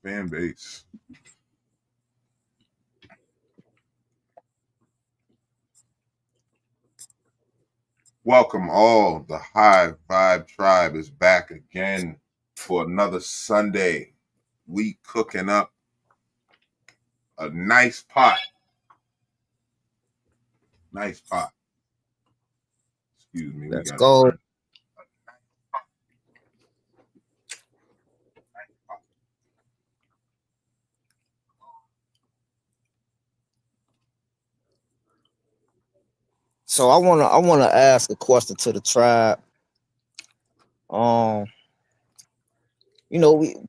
fan base. Welcome all. The High Vibe Tribe is back again for another Sunday. We cooking up a nice pot. Nice pot. Excuse me. We Let's got to go. burn. So I wanna ask a question to the tribe. Um,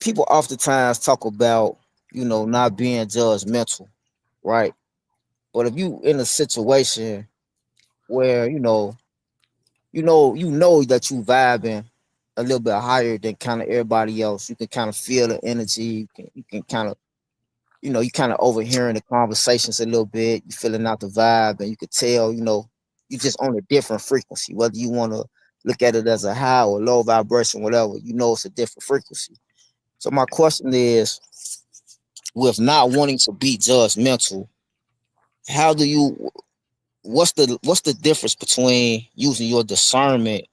people oftentimes talk about, not being judgmental, right? But if you in a situation where, you know that you vibing a little bit higher than kind of everybody else, you can kind of feel the energy, you can kind of you kind of overhearing the conversations a little bit, you feeling out the vibe, and you could tell, you just on a different frequency. Whether you want to look at it as a high or low vibration, whatever, it's a different frequency. So my question is, with not wanting to be judgmental, how do you? What's the difference between using your discernment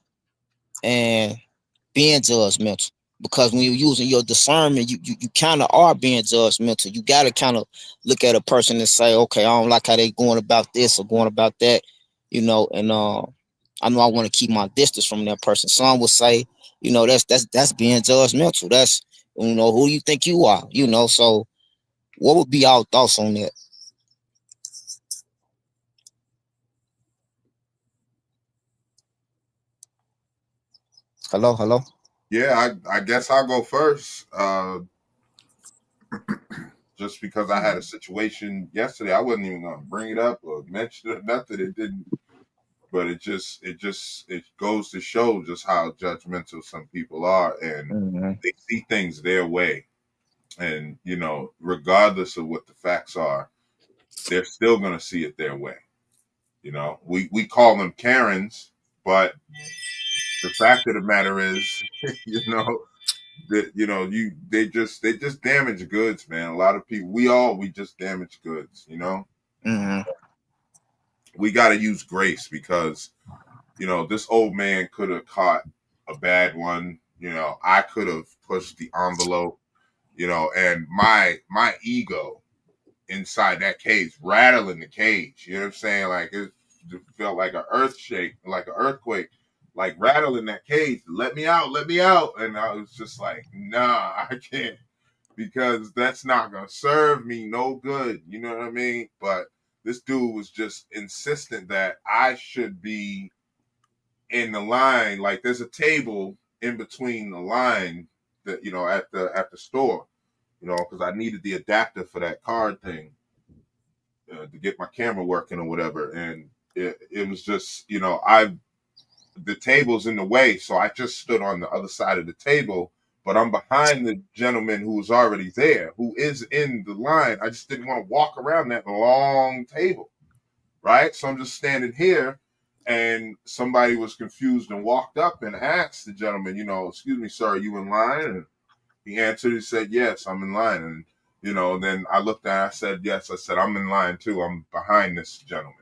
and being judgmental? Because when you're using your discernment, you kind of are being judgmental. You got to kind of look at a person and say, okay, I don't like how they going about this or going about that, and I know I want to keep my distance from that person. Some would say, that's being judgmental. That's, who you think you are, So what would be our thoughts on that? Hello, hello. Yeah, I guess I'll go first. Just because I had a situation yesterday, I wasn't even gonna bring it up or mention it, nothing. It didn't, but it goes to show just how judgmental some people are, and Mm-hmm. they see things their way. And regardless of what the facts are, they're still gonna see it their way. We call them Karens, but the fact of the matter is, that they just damage goods, man. A lot of people, we just damage goods. Mm-hmm. We got to use grace because this old man could have caught a bad one. I could have pushed the envelope. And my ego inside that cage, rattling the cage. You know what I'm saying? Like it felt like an earth shake, like an earthquake, like rattling that cage. Let me out, let me out. And I was just like, nah, I can't, because that's not gonna serve me no good. You know what I mean? But this dude was just insistent that I should be in the line. Like there's a table in between the line that at the store. Because I needed the adapter for that card thing to get my camera working or whatever. And it was just, the table's in the way. So I just stood on the other side of the table, but I'm behind the gentleman who was already there, who is in the line. I just didn't want to walk around that long table. Right. So I'm just standing here, and somebody was confused and walked up and asked the gentleman, excuse me, sir, are you in line? And he answered, he said, yes, I'm in line. And, then I looked at, I said, yes, I said, I'm in line too. I'm behind this gentleman.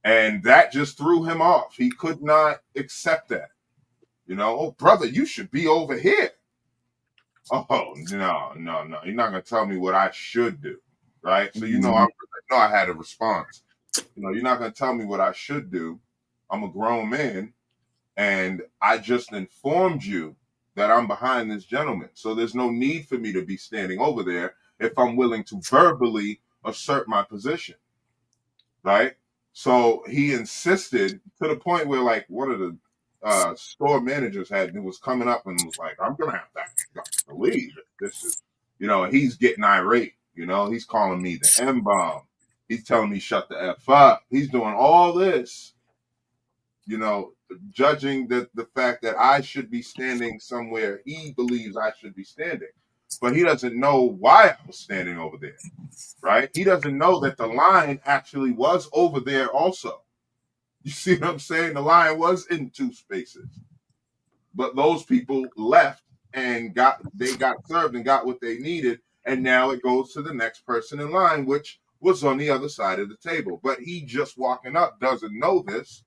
And that just threw him off. He could not accept that. Oh, brother, you should be over here. Oh, no, no, no. You're not going to tell me what I should do. Right. So, Mm-hmm. I had a response. You're not going to tell me what I should do. I'm a grown man, and I just informed you that I'm behind this gentleman. So there's no need for me to be standing over there if I'm willing to verbally assert my position, right? So he insisted to the point where, like, one of the store managers was coming up and was like, "I'm gonna have to leave. This is, he's getting irate. He's calling me the M bomb. He's telling me shut the f up. He's doing all this, you know, judging the fact that I should be standing somewhere he believes I should be standing. But he doesn't know why I was standing over there, right? He doesn't know that the line actually was over there also. You see what I'm saying? The line was in two spaces. But those people left and they got served and got what they needed, and now it goes to the next person in line, which was on the other side of the table. But he just walking up doesn't know this,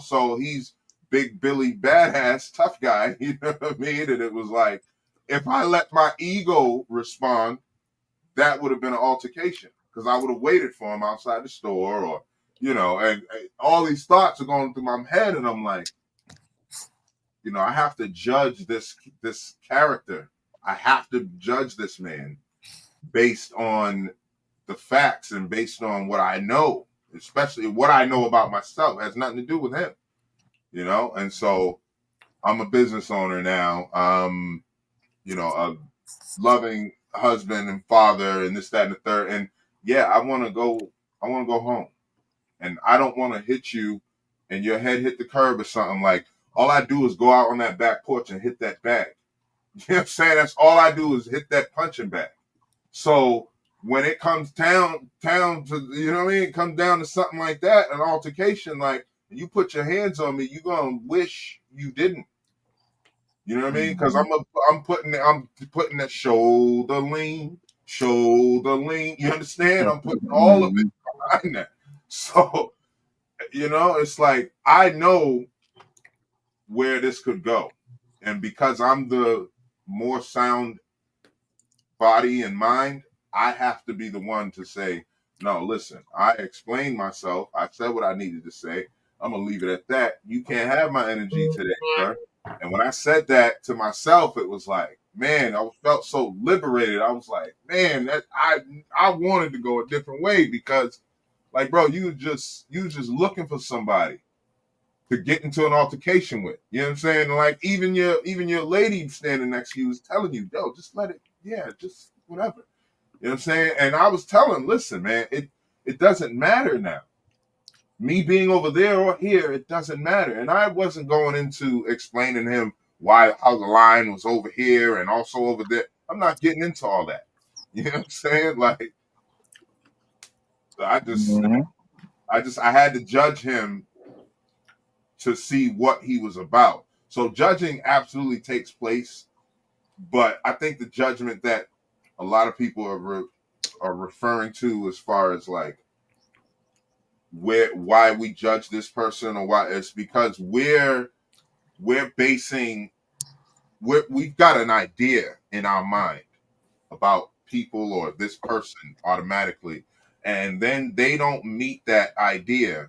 so he's big Billy badass tough guy, you know what I mean? And it was like, if I let my ego respond, that would have been an altercation because I would have waited for him outside the store, or and all these thoughts are going through my head, and I'm like, I have to judge this character. I have to judge this man based on the facts and based on what I know, especially what I know about myself. It has nothing to do with him, And so I'm a business owner now. A loving husband and father, and this, that, and the third. And yeah, I want to go home, and I don't want to hit you, and your head hit the curb or something. Like, all I do is go out on that back porch and hit that bag. You know what I'm saying? That's all I do is hit that punching bag. So when it comes down to, it comes down to something like that, an altercation, like, you put your hands on me, you're gonna wish you didn't. You know what I mean? Because I'm putting that shoulder lean. You understand? I'm putting all of it behind that. So, it's like, I know where this could go, and because I'm the more sound body and mind, I have to be the one to say, no, listen, I explained myself. I said what I needed to say. I'm gonna leave it at that. You can't have my energy today, sir. And when I said that to myself, it was like, man, I felt so liberated. I was like, man, that I wanted to go a different way, because, like, bro, you was just looking for somebody to get into an altercation with. You know what I'm saying? Like, even your lady standing next to you was telling you, yo, just let it, just whatever. You know what I'm saying? And I was telling him, listen, man, it doesn't matter now. Me being over there or here, it doesn't matter. And I wasn't going into explaining to him how the line was over here and also over there. I'm not getting into all that. You know what I'm saying? Like, I had to judge him to see what he was about. So judging absolutely takes place, but I think the judgment that a lot of people are referring to, as far as like why we judge this person, or why, it's because we've got an idea in our mind about people or this person automatically, and then they don't meet that idea.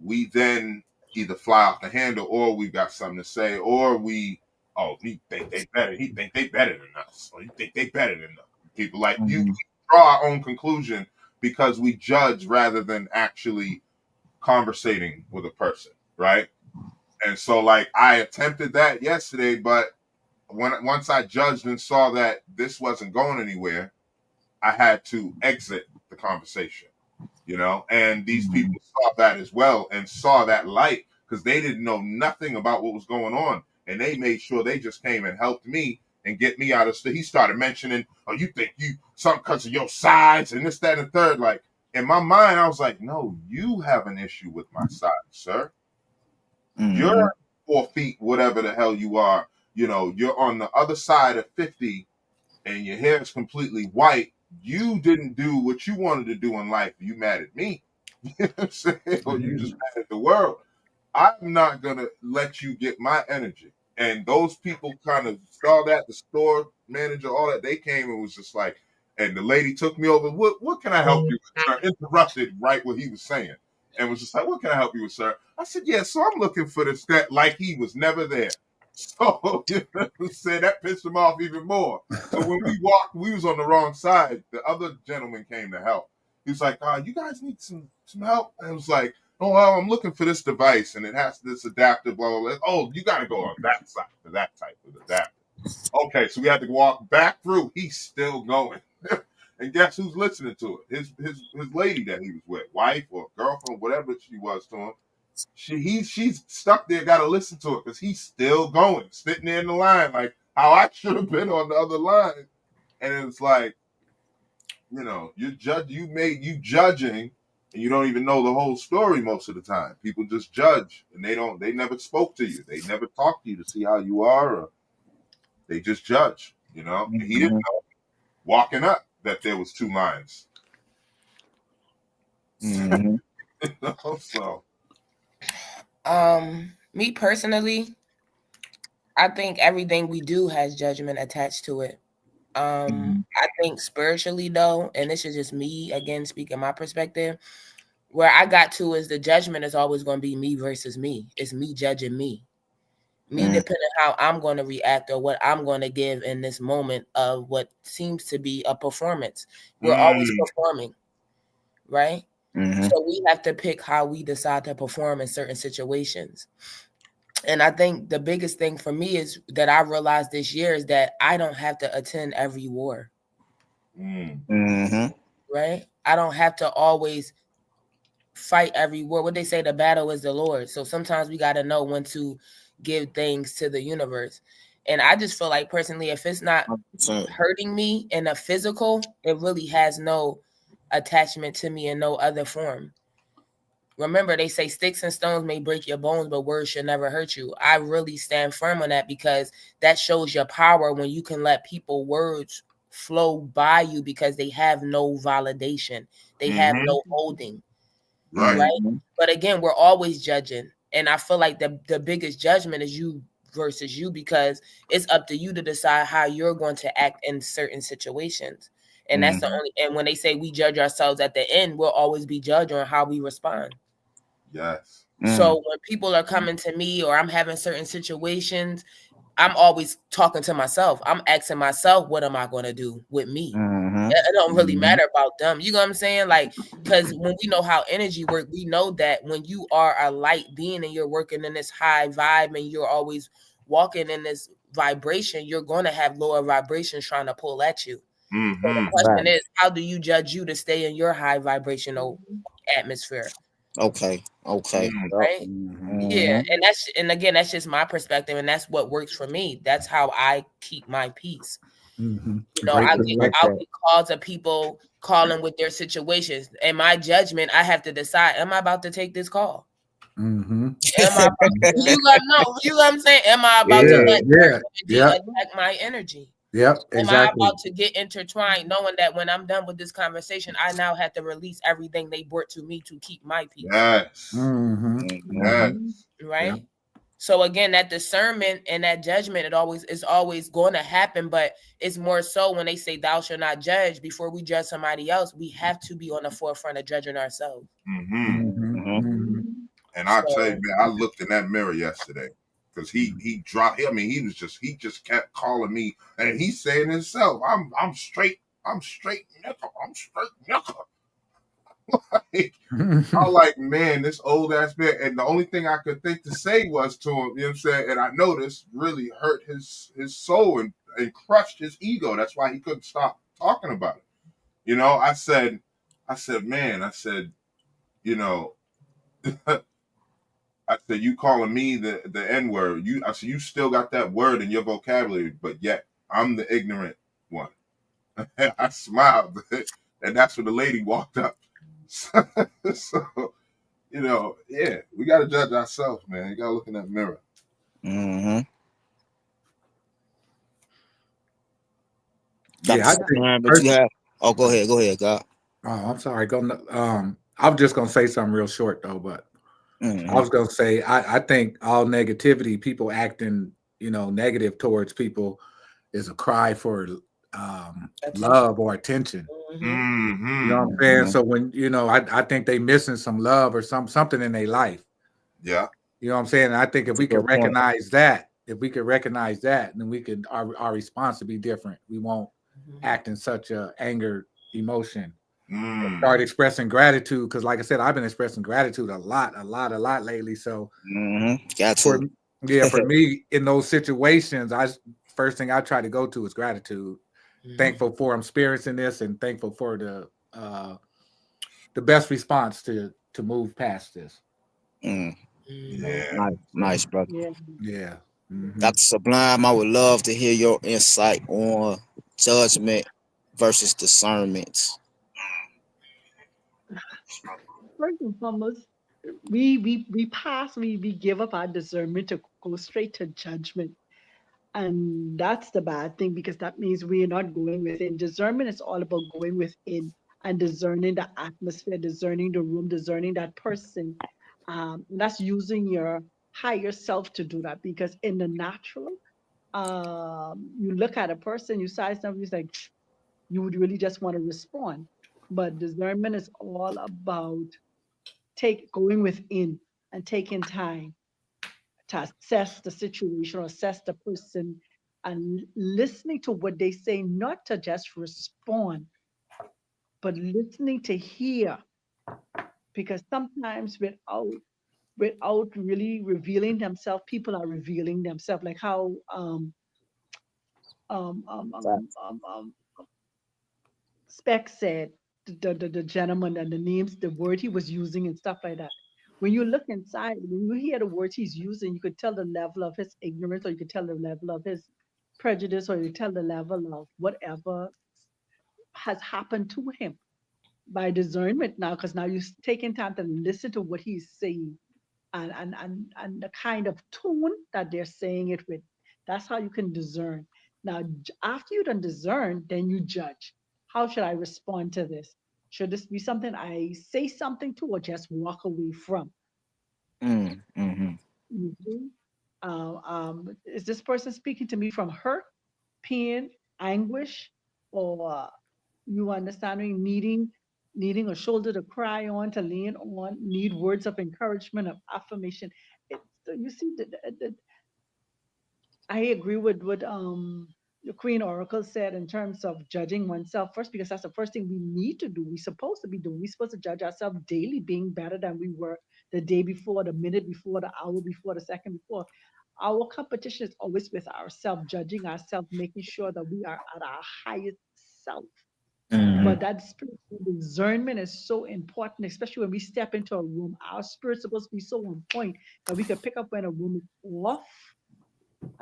We then either fly off the handle, or we've got something to say, or he think they better. He think they better than us, or he think they better than people. Like, you draw our own conclusion because we judge rather than actually conversating with a person, right? And so, like, I attempted that yesterday, but once I judged and saw that this wasn't going anywhere, I had to exit the conversation. And these people saw that as well, and saw that light, because they didn't know nothing about what was going on, and they made sure they just came and helped me and get me out of stuff. He started mentioning, oh, you think you something because of your size and this, that, and the third. Like, in my mind, I was like, no, you have an issue with my size, sir. You're 4 feet, whatever the hell you are. You're on the other side of 50, and your hair is completely white. You didn't do what you wanted to do in life. You mad at me. You know what I'm saying? Or you just mad at the world. I'm not going to let you get my energy. And those people kind of saw that, the store manager, all that, they came and was just like, and the lady took me over. What can I help you with, sir? Interrupted right what he was saying. And was just like, what can I help you with, sir? I said, yeah, so I'm looking for this, that, like he was never there. So, you know what I'm saying? That pissed him off even more. So when we walked, we was on the wrong side. The other gentleman came to help. He was like, you guys need some help? And I was like, oh, well, I'm looking for this device, and it has this adapter, blah, blah, blah. Oh, you got to go on that side for that type of adapter. Okay, so we had to walk back through. He's still going. And guess who's listening to it? His lady that he was with, wife or girlfriend, whatever she was to him. She's stuck there, got to listen to it because he's still going, sitting there in the line, like how I should have been on the other line. And it's like, you judging, and you don't even know the whole story most of the time. People just judge, and they never spoke to you. They never talked to you to see how you are. They just judge, you know. And he didn't Mhm. know walking up that there was two lines. Mhm. So Me personally, I think everything we do has judgment attached to it. Mhm. I think spiritually though, and this is just me again speaking my perspective, where I got to is the judgment is always going to be me versus me. It's me judging me. Me Mhm. depending how I'm going to react or what I'm going to give in this moment of what seems to be a performance. We're always performing, right? Mhm. So we have to pick how we decide to perform in certain situations. And I think the biggest thing for me is that I realized this year is that I don't have to attend every war, Mhm. right? I don't have to always fight every war. What they say, the battle is the Lord. So sometimes we got to know when to give things to the universe. And I just feel like personally, if it's not 100%. hurting me in a physical, it really has no attachment to me in no other form. Remember, they say sticks and stones may break your bones, but words should never hurt you. I really stand firm on that because that shows your power when you can let people words flow by you because they have no validation. They have no holding, right. right? Mhm. But again, we're always judging. And I feel like the biggest judgment is you versus you because it's up to you to decide how you're going to act in certain situations. And that's the Mhm. only, and when they say we judge ourselves at the end, we'll always be judged on how we respond. Yes. Mhm. So when people are coming to me or I'm having certain situations, I'm always talking to myself. I'm asking myself, what am I going to do with me? Mhm. It don't really Mhm. matter about them. You know what I'm saying? Like, because when we know how energy work, we know that when you are a light being and you're working in this high vibe and you're always walking in this vibration, you're going to have lower vibrations trying to pull at you. So the Right. question is, how do you judge you to stay in your high vibrational atmosphere? Okay. Okay. Yep. Right? Yeah, Mhm. and again, that's just my perspective, and that's what works for me. That's how I keep my peace. You know, Great Like I'll perspective. that. get calls of people calling with their situations. In my judgment, I have to decide: am I about to take this call? Mm-hmm. Am I about to, you got no? You know what I'm saying? Am I about to Yeah, let their yeah, energy yep, attack my energy? yep, Am I exactly. about to get intertwined, knowing that when I'm done with this conversation, I now have to release everything they brought to me to keep my peace? Yes. Mm-hmm. Mhm. Mm-hmm. Yes. Yep. Right? So again, that discernment and that judgment, it always is always going to happen, but it's more so when they say thou shalt not judge. Before we judge somebody else, we have to be on the forefront of judging ourselves. Mm-hmm. Mhm. Mm-hmm. And I tell you, So man, I looked in that mirror yesterday because he dropped. I mean, he just kept calling me, and he's saying himself, I'm straight, nickel, I'm straight nickel. I'm like, man, this old ass man. And the only thing I could think to say was to him, you know what I'm saying? And I noticed really hurt his soul and crushed his ego. That's why he couldn't stop talking about it. You know, man, you know, I said, you calling me the N word. I said, you still got that word in your vocabulary, but yet I'm the ignorant one. I smiled, and that's when the lady walked up. So, you know, yeah, we got to judge ourselves, man. You got to look in that mirror. Mhm. Dr. Yeah, I think. Sublime, but you have. Oh, go ahead. Go ahead, God. Oh, I'm sorry. Go. I was just gonna say something real short though, but I Mhm. was gonna say I think all negativity, people acting, negative towards people, is a cry for attention. love or attention. Mm-hmm. You know Mm-hmm. what I'm saying? Mhm. So when I think they missing some love or something in their life. Yeah. You know what I'm saying? And I think if That's a we can good point. recognize that, then we can our response will be different. We won't Mm-hmm. act in such a anger emotion. Mm. Start expressing gratitude because, like I said, I've been expressing gratitude a lot lately. So Mhm. Got for to. for me in those situations, first thing I try to go to is gratitude. Mm-hmm. Thankful for I'm experiencing this, and thankful for the best response to move past this. Mm. Mm-hmm. Yeah. Nice, nice, brother. Yeah. Yeah. Hmm. Dr. Sublime, I would love to hear your insight on judgment versus discernment. First and foremost, we give up our discernment to go straight to judgment. And that's the bad thing because that means we're not going within. Discernment is all about going within and discerning the atmosphere, discerning the room, discerning that person. That's using your higher self to do that because in the natural, you look at a person, you size them, you like, you would really just want to respond. But discernment is all about going within and taking time to assess the situation or assess the person and listening to what they say, not to just respond, but listening to hear. Because sometimes without really revealing themselves, people are revealing themselves. Like how um, um, um, Facts. um, um, Speck said, the gentleman and the names, the word he was using and stuff like that. When you look inside, when you hear the words he's using, you could tell the level of his ignorance, or you could tell the level of his prejudice, or you tell the level of whatever has happened to him by discernment now, because now you're taking time to listen to what he's saying and the kind of tone that they're saying it with. That's how you can discern. Now, after you done discern, then you judge. How should I respond to this? Should this be something I say something to or just walk away from? Mm-hmm. Mhm. Is this person speaking to me from hurt, pain, anguish, or you understanding needing a shoulder to cry on, to lean on, need words of encouragement, of affirmation? So you see, I agree with what the Queen Oracle said in terms of judging oneself first, because that's the first thing we need to do. We're supposed to be doing. We're supposed to judge ourselves daily, being better than we were the day before, the minute before, the hour before, the second before. Our competition is always with ourselves, judging ourselves, making sure that we are at our highest self. But Mm-hmm. that spiritual discernment is so important, especially when we step into a room. Our spirit's supposed to be so on point that we can pick up when a room is off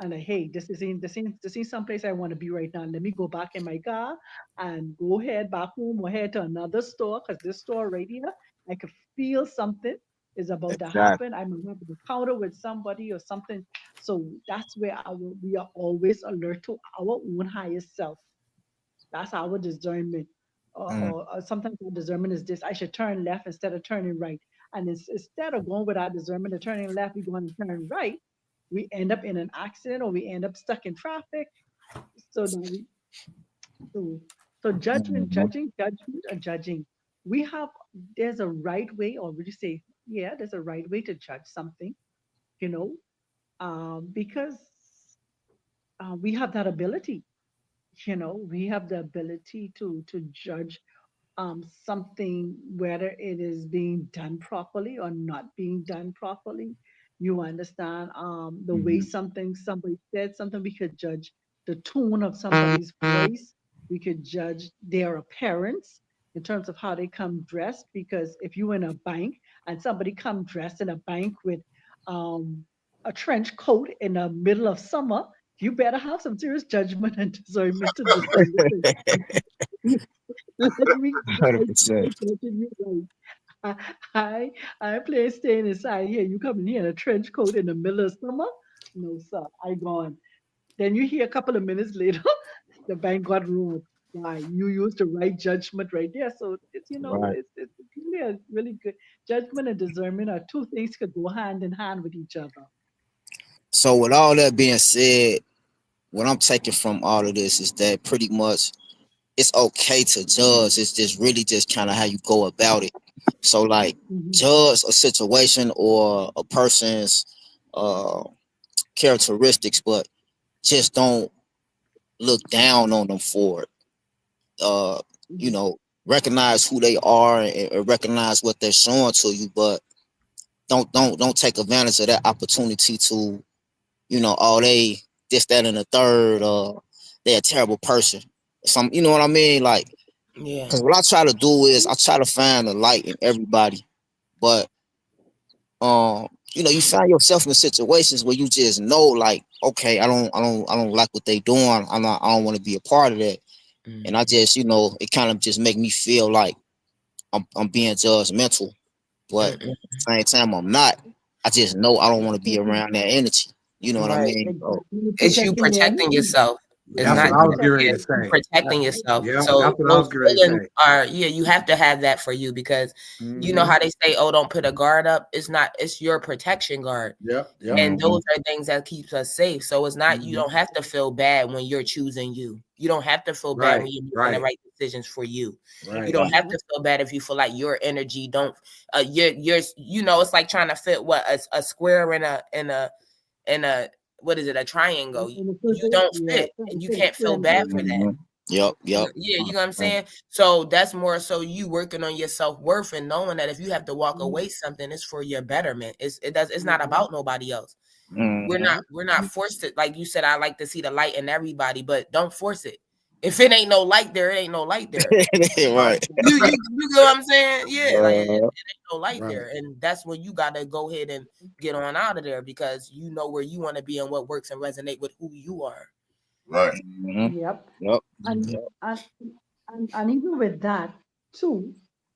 and like, hey, this is someplace I want to be right now. Let me go back in my car and go head back home or head to another store because this store right here, I could feel something is about to Exactly. happen. I'm going to have an encounter with somebody or something. So that's where we are always alert to our own highest self. That's our discernment. Mm. Or sometimes our discernment is this: I should turn left instead of turning right. And instead of going with our discernment and turning left, we go and turn right. We end up in an accident or we end up stuck in traffic. So now so, so Mhm. judgment, and judging. We have there's a right way, or would you say, yeah, there's a right way to judge something, you know, because we have that ability. We have the ability to judge something, whether it is being done properly or not being done properly. You understand? The way Mhm. somebody said something, we could judge the tone of somebody's voice. We could judge their appearance in terms of how they come dressed. Because if you in a bank and somebody come dressed in a bank with um, a trench coat in the middle of summer, you better have some serious judgment and discernment to decide. Let me Hundred percent. judging you right. I play staying inside here. You come in here in a trench coat in the middle of summer? No, sir. I gone. Then you hear a couple of minutes later, the bank got ruined. Why? You used the right judgment right there. So it's Right. it's really a really good judgment and discernment are two things could go hand in hand with each other. So with all that being said, what I'm taking from all of this is that pretty much it's okay to judge. It's just really just kind of how you go about it. So like Hmm. judge a situation or a person's uh characteristics, but just don't look down on them for it. Uh, you Hmm. know, recognize who they are and recognize what they're showing to you, but don't take advantage of that opportunity to, oh, they this, that, and the third, they're a terrible person. Some, you know what I mean? Like, Yeah. because what I try to do is I try to find the light in everybody, but you find yourself in situations where you just know, like, okay, I don't like what they doing. I don't want to be a part of that, and I Mhm. just, it kind of just make me feel like I'm being judgmental, but at Mm-mm. the same time I'm not. I just know I don't want to be around that energy. You know what I Right. mean? So, It's you protecting yourself. It's That's not what I was getting ready yeah, to say. protecting yourself. Yeah, So that's what I was those getting ready to feelings say. are you have to have that for you because you know Mhm. how they say, oh, don't put a guard up. It's your protection guard. Yep. And mhm, those are things that keeps us safe. So it's not you Mhm. don't have to feel bad when you're choosing you. You don't have to feel bad Right, when you're making the right, right decisions for you. right. You don't have to feel bad if you feel like your energy don't you're you know it's like trying to fit what a square in a what is it, a triangle. You don't fit and you can't feel bad for that. mhm. Yep, yep. Yeah, you know what I'm saying? So that's more so you working on your self-worth and knowing that if you have to walk away something, it's for your betterment. It's not about nobody else. We're Mhm. not forced to, like you said, I like to see the light in everybody, but don't force it. If it ain't no light there, it ain't no light there. Right. You know what I'm saying? Yeah, like it ain't no light Right. there. And that's when you gotta go ahead and get on out of there because you know where you want to be and what works and resonate with who you are. Right. Mhm. Yep. Yep. And, Yep. and even with that, too,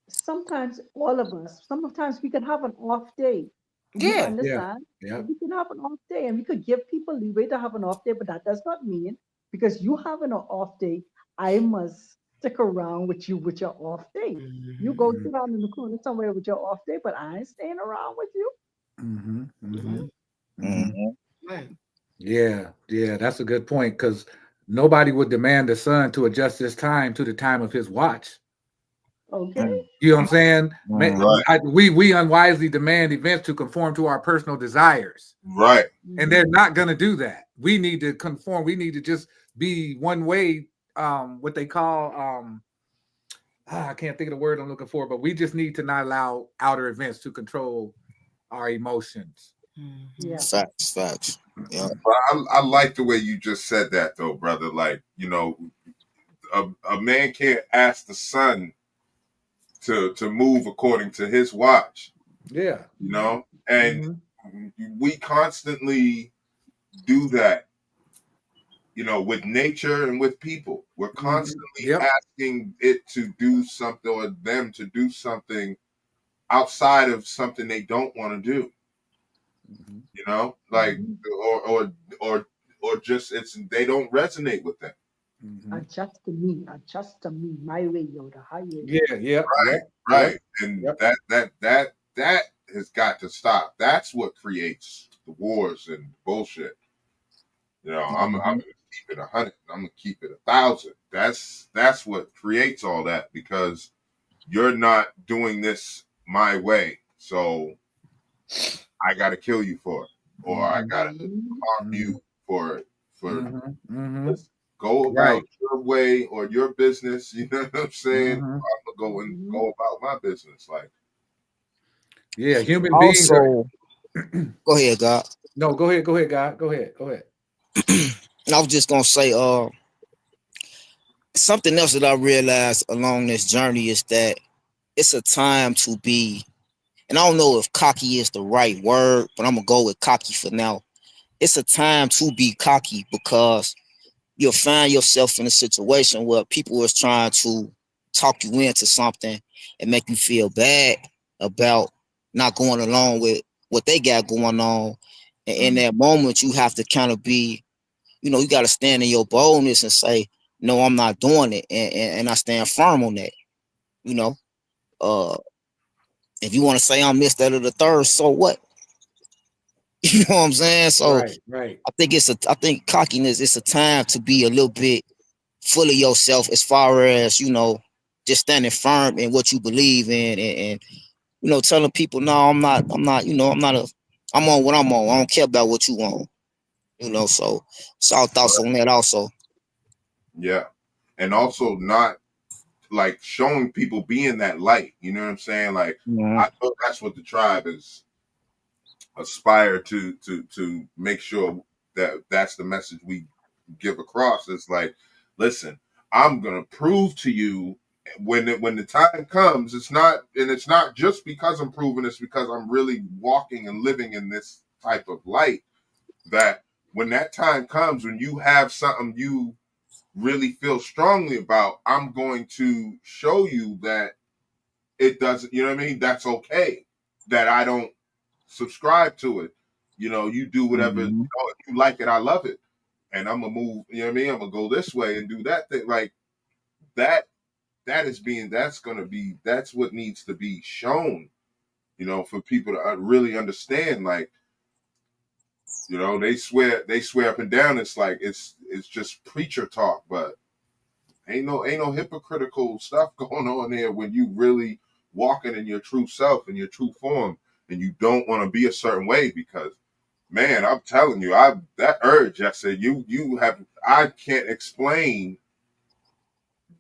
sometimes all of us, sometimes we can have an off day. You Yeah. understand? Yeah. We can have an off day and we could give people leeway to have an off day, but that does not mean because you having an off day, I must stick around with you with your off day. You go Mhm. sit down in the corner somewhere with your off day, but I ain't staying around with you. Mhm. Mhm. Mhm. Mhm. Right. Yeah, yeah, that's a good point because nobody would demand the sun to adjust his time to the time of his watch. Okay? You know what I'm saying? Mhm. Right. We unwisely demand events to conform to our personal desires, Right. and they're not going to do that. We need to conform. We need to just be one way. What they call I can't think of the word I'm looking for, but we just need to not allow outer events to control our emotions. Yeah. Facts, facts. Yeah. But I like the way you just said that, though, brother. Like, you know, a man can't ask the sun to move according to his watch, Yeah. you know, and Mhm. we constantly do that, you know, with nature and with people. We're constantly Yep. asking it to do something or them to do something outside of something they don't want to do, Mhm. you know, like or just it's they don't resonate with them. Mhm. Adjust to me, my way, yo, the highway. Yeah. Yep. Right, Yep. right. Yep. And Yep. that has got to stop. That's what creates the wars and bullshit. You know, I'm Mhm. gonna keep it 100. I'm gonna keep it 1,000. That's what creates all that because you're not doing this my way. So I got to kill you for it, or I Mhm. got to harm Mhm. you for it. For Mhm. Mhm. listen, go Right. about your way or your business. You know what I'm saying? Mhm. I'm gonna go and go about my business. Like, Yeah. Human beings are. Also, go ahead, God. No. Go ahead. Go ahead, God. Go ahead. Go ahead. I was just gonna say, something else that I realized along this journey is that it's a time to be, and I don't know if cocky is the right word, but I'm gonna go with cocky for now. It's a time to be cocky because you'll find yourself in a situation where people is trying to talk you into something and make you feel bad about not going along with what they got going on. And in that moment, you have to kind of be, you got to stand in your boldness and say, no, I'm not doing it. And I stand firm on that, you know. Uh, if you want to say I'm this, that, or the third, so what? You know what I'm saying? So Right. Right. I think cockiness is a time to be a little bit full of yourself as far as, just standing firm in what you believe in and telling people, no, I'm on what I'm on. I don't care about what you want, so it's all thoughts on that also. yeah, and also not like showing people being that light. You know what I'm saying? Like, Mhm. I know that's what the tribe is aspire to make sure that that's the message we give across. It's like, listen, I'm gonna prove to you when the time comes. It's not just because I'm proving. It's because I'm really walking and living in this type of light. That when that time comes, when you have something you really feel strongly about, I'm going to show you that it doesn't. You know what I mean? That's okay. That I don't subscribe to it. You know, you do whatever, Mhm. if you like it, I love it. And I'm gonna move, you know what I mean? I'm gonna go this way and do that thing. Like that, that's what needs to be shown, you know, for people to really understand. Like, you know, they swear up and down. It's like it's just preacher talk, but ain't no hypocritical stuff going on there when you really walking in your true self and your true form, and you don't want to be a certain way. Because, man, I'm telling you, that urge. I said you have. I can't explain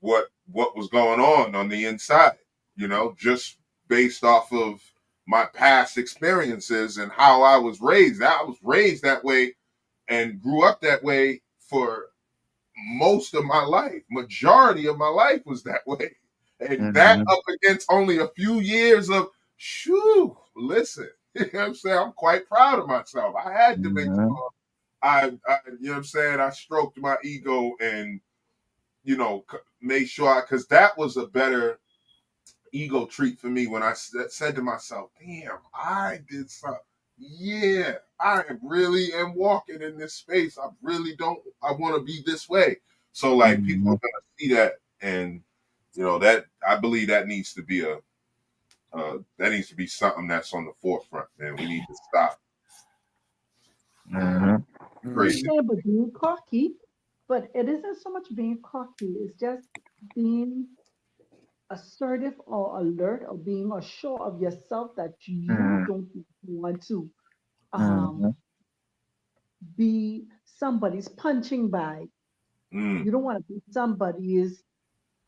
what was going on the inside. You know, just based off of my past experiences and how I was raised. I was raised that way and grew up that way for most of my life. Majority of my life was that way. And that Mhm. up against only a few years of listen, you know what I'm saying? I'm quite proud of myself. I had to make Mhm. sure you know what I'm saying, I stroked my ego and, you know, made sure because that was a better ego treat for me when I said to myself, damn, I did something. Yeah, I really am walking in this space. I want to be this way. So like people are Mhm. gonna see that, and you know that I believe that needs to be something that's on the forefront, man. We need to stop. Mhm. Crazy. Saying about being cocky, but it isn't so much being cocky. It's just being assertive or alert or being assured of yourself that you Mhm. don't want to um, Mhm. be somebody's punching bag. Mm, You don't want to be somebody's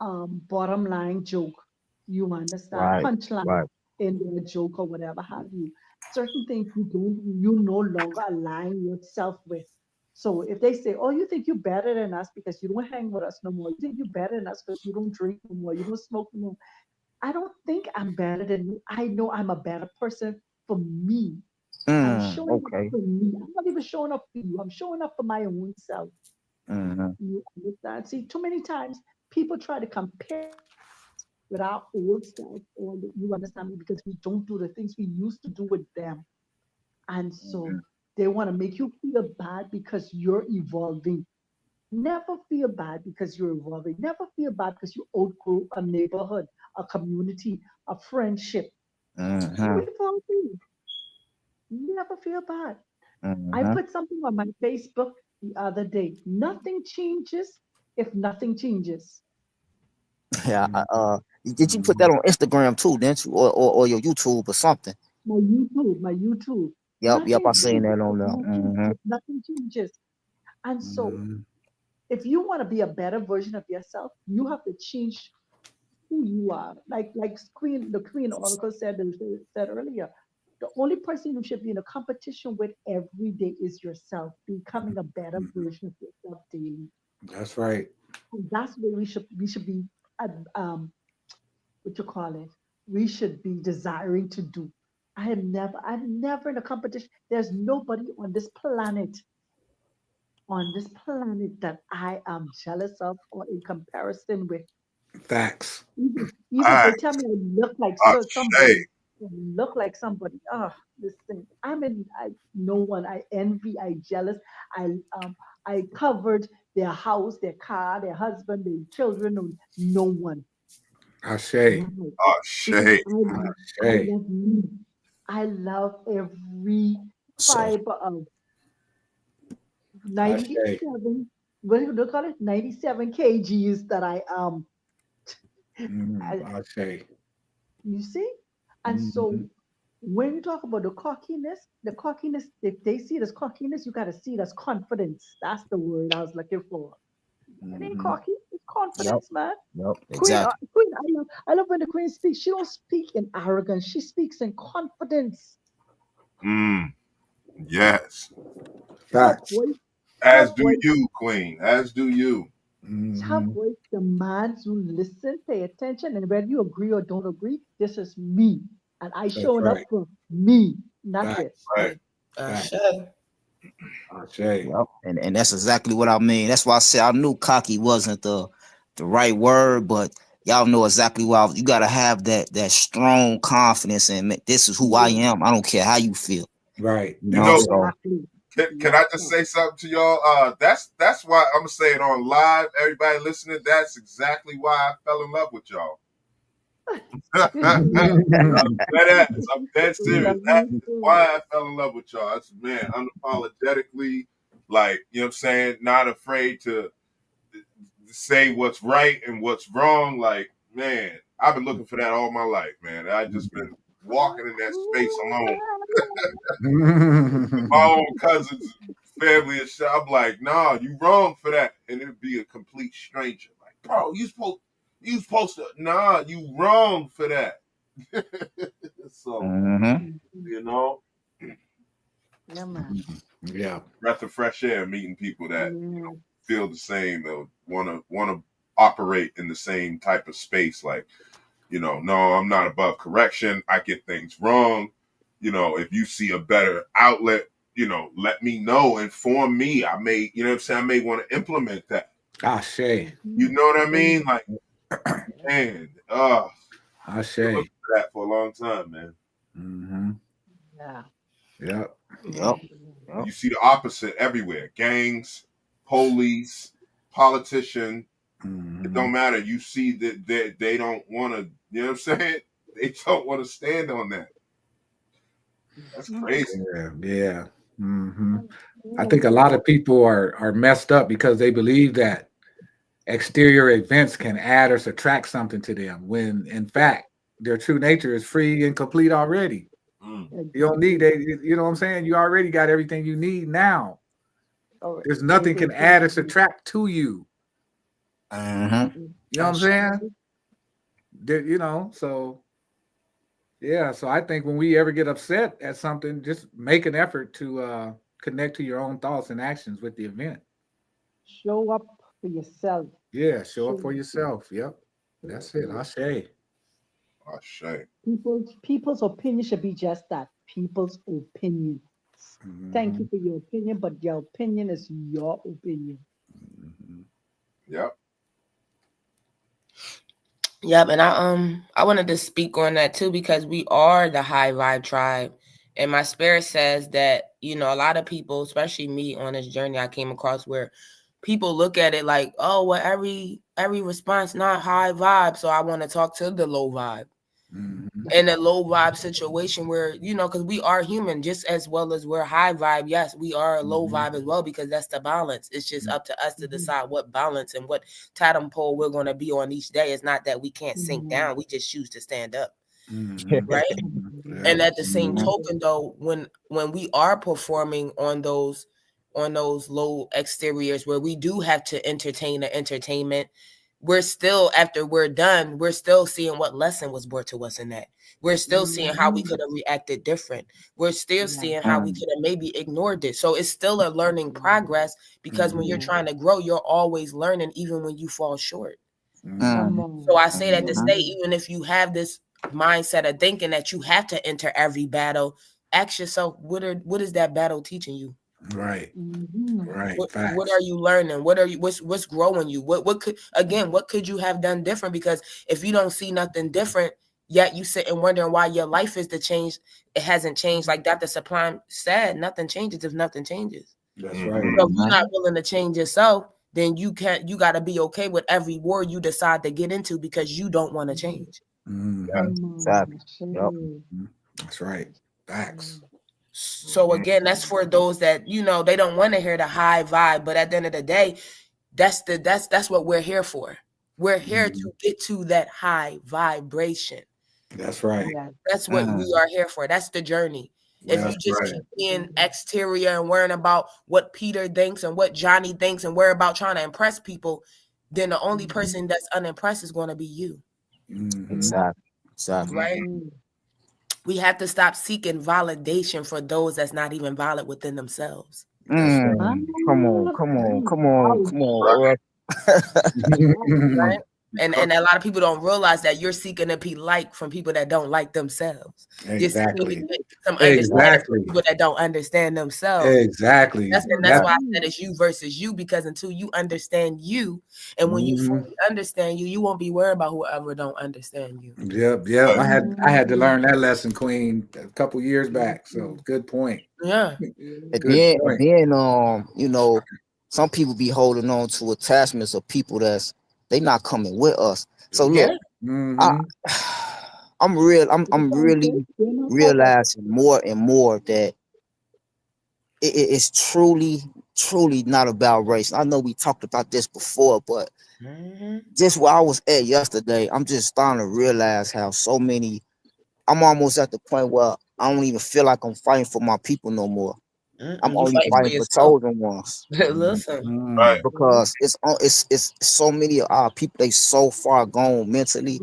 bottom line joke. You understand? Right. Punchline Right. in their joke or whatever have you. Certain things you no longer align yourself with. So if they say, "Oh, you think you're better than us because you don't hang with us no more. You think you're better than us because you don't drink no more. You don't smoke no more." I don't think I'm better than you. I know I'm a better person for me. I'm showing up Okay. for me. I'm not even showing up for you. I'm showing up for my own self. Mhm. You understand? See, too many times people try to compare with our old self, or you understand me, because we don't do the things we used to do with them. And so Mhm. they want to make you feel bad because you're evolving. Never feel bad because you're evolving. Never feel bad because you outgrew a neighborhood, a community, a friendship. You're Mhm. evolving. Never feel bad. I Mhm. put something on my Facebook the other day. Nothing changes if nothing changes. Yeah. Did you put Mhm. that on Instagram too? Didn't you, or your YouTube or something? My YouTube. Yep. Yep. I Nothing seen changes that on if there. Mhm. nothing changes. And so Mhm. if you want to be a better version of yourself, you have to change who you are. Like the Queen Oracle said earlier, the only person you should be in a competition with every day is yourself, becoming a better version of yourself daily. That's right. And that's where we should be what you call it, we should be desiring to do. I'm never in a competition. There's nobody on this planet that I am jealous of or in comparison with. Facts. Even if all they right, tell me I look like Shay. somebody, listen, no one, I envy, I jealous, I um I covered their house, their car, their husband, their children, no one. Ashe. Why? Because Shay. I Ashe. love me. I love every So. fiber of Ashe. 97, what do you call it? 97 kgs that I Mm, I, Ashe. you see? And so Mhm. when you talk about the cockiness, if they see it as cockiness, you gotta see it as confidence. That's the word I was looking for. It ain't Mhm. cocky, it's Yep. confidence, man. Yep. Queen, Exactly. Queen, I love when the Queen speaks. She don't speak in arrogance. She speaks in confidence. Mm, yes. Her Facts. voice, her As do voice, you, Queen. As do you. her Mhm. voice demands you listen, pay attention, and whether you agree or don't agree, this is me, and I That's showing up right. for me. And that's it. Facts. Right. Facts. Shay. Ashe. Yep. And that's exactly what I mean. That's why I said I knew cocky wasn't the right word, but y'all know exactly why. You gotta have that strong confidence and this is who I Yeah. am. I don't care how you feel. Right. You know, So can I just say something to y'all? That's why I'm gonna say it on live. Everybody listening, that's exactly why I fell in love with y'all. I'm dead serious. That's why I fell in love with y'all. That's, man, unapologetically, like, you know what I'm saying, not afraid to say what's right and what's wrong. Like, man, I've been looking for that all my life, man. I just been walking in that space alone. My own cousins, family and shit. I'm like, nah, you wrong for that. And it'd be a complete stranger. Like, bro, you supposed to, nah, you wrong for that. So, you know, Yeah, man. Yeah. breath of fresh air, meeting people that feel the same, or want to operate in the same type of space. Like, you know, no, I'm not above correction. I get things wrong. You know, if you see a better outlet, you know, let me know, inform me. I may, you know what I'm saying, I may want to implement that. Ashe. You know what I mean? Like, man, Ashe. been looking for that for a long time, man. Mm-hmm. Yeah. Yep. Yep. You see the opposite everywhere. Gangs, police, politician. It don't matter. You see that they don't want to, you know what I'm saying? They don't want to stand on that. That's crazy. Yeah. Mm-hmm. I think a lot of people are messed up because they believe that exterior events can add or subtract something to them, when in fact their true nature is free and complete already. You don't need you know what I'm saying? You already got everything you need now. There's nothing can add or subtract to you. You know what I'm saying? You know, so yeah, so I think when we ever get upset at something, just make an effort to connect to your own thoughts and actions with the event. Show up for yourself. Yeah, show up for yourself. Yep. That's it. Ashe. People's opinion should be just that. People's opinion. Thank you for your opinion, but your opinion is your opinion. Yep. Yep, and I wanted to speak on that too, because we are the high vibe tribe. And my spirit says that, you know, a lot of people, especially me on this journey I came across, where people look at it like, oh, well, every response not high vibe, so I want to talk to the low vibe. In a low vibe situation where, you know, because we are human just as well as we're high vibe. Yes, we are a low vibe as well, because that's the balance. It's just up to us to decide what balance and what totem pole we're going to be on each day. It's not that we can't sink down. We just choose to stand up. Right. And at the same token, though, when we are performing on those low exteriors where we do have to entertain the entertainment, we're still, after we're done, we're still seeing what lesson was brought to us in that. We're still seeing how we could have reacted different. We're still seeing how we could have maybe ignored it. So it's still a learning progress, because when you're trying to grow, you're always learning, even when you fall short. So I say that to say, even if you have this mindset of thinking that you have to enter every battle, ask yourself, what is that battle teaching you? Right. Right. What are you learning? What's growing you? What could you have done different? Because if you don't see nothing different, yet you sit and wondering why your life is to change, it hasn't changed. Like Dr. Sublime said, nothing changes if nothing changes. That's right. So if you're not willing to change yourself, then you got to be okay with every war you decide to get into, because you don't want to change. Exactly. Yep. That's right. Facts. So again, that's for those that, you know, they don't want to hear the high vibe, but at the end of the day, that's what we're here for. We're here to get to that high vibration. That's right. That's what we are here for. That's the journey. If you just keep being exterior and worrying about what Peter thinks and what Johnny thinks and worry about trying to impress people, then the only person that's unimpressed is going to be you. Exactly. Right? We have to stop seeking validation for those that's not even valid within themselves. Come on. Right? And a lot of people don't realize that you're seeking to be liked from people that don't like themselves. You're seeking to get some understanding from people that don't understand themselves. Exactly. That's why I said it's you versus you, because until you understand you, and when you fully understand you, you won't be worried about whoever don't understand you. Yep. I had to learn that lesson, Queen, a couple years back. So good point. Yeah. And then, you know, some people be holding on to attachments of people they not coming with us. So look, I'm really realizing more and more that it's truly not about race. I know we talked about this before, but just where I was at yesterday, I'm just starting to realize how I'm almost at the point where I don't even feel like I'm fighting for my people no more. I'm only fighting for chosen ones. Listen, Right. Because it's so many of our people, they so far gone mentally.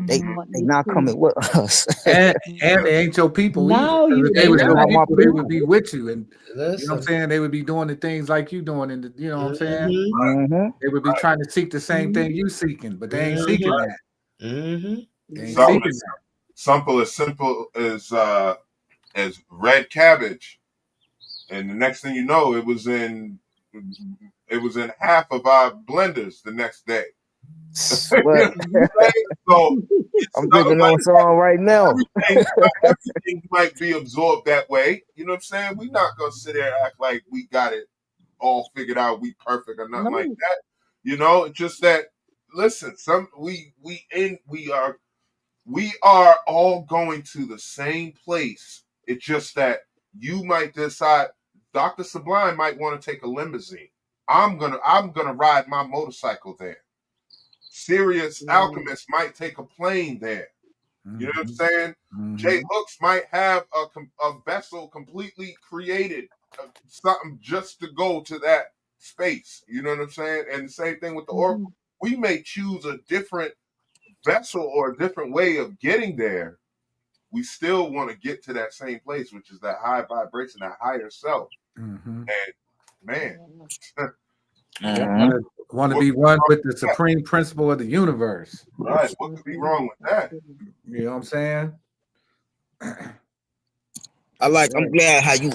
They not coming with us. and they ain't your people Now either. you If they was your not my people, they people. would be with you. And you know what I'm saying? They would be doing the things like you doing, and you know what I'm saying? Mhm. They would be trying to seek the same thing you seeking, but they ain't seeking that. They ain't Something seeking that. simple as red cabbage, and the next thing you know, it was in half of our blenders the next day. Well, So I'm drinking on some right now. everything might be absorbed that way. You know what I'm saying? We're not gonna sit there and act like we got it all figured out, we perfect or nothing like that. You know, it's just that listen, we are all going to the same place. It's just that you might decide Dr. Sublime might want to take a limousine. I'm gonna ride my motorcycle there. Serious Alchemist might take a plane there. You know what I'm saying? Jay Hooks might have a vessel completely created, something just to go to that space. You know what I'm saying? And the same thing with the Oracle. We may choose a different vessel or a different way of getting there. We still want to get to that same place, which is that high vibration, that higher self. And man, want to be one with the supreme principle of the universe. Right. What could be wrong with that? You know what I'm saying? I'm glad how you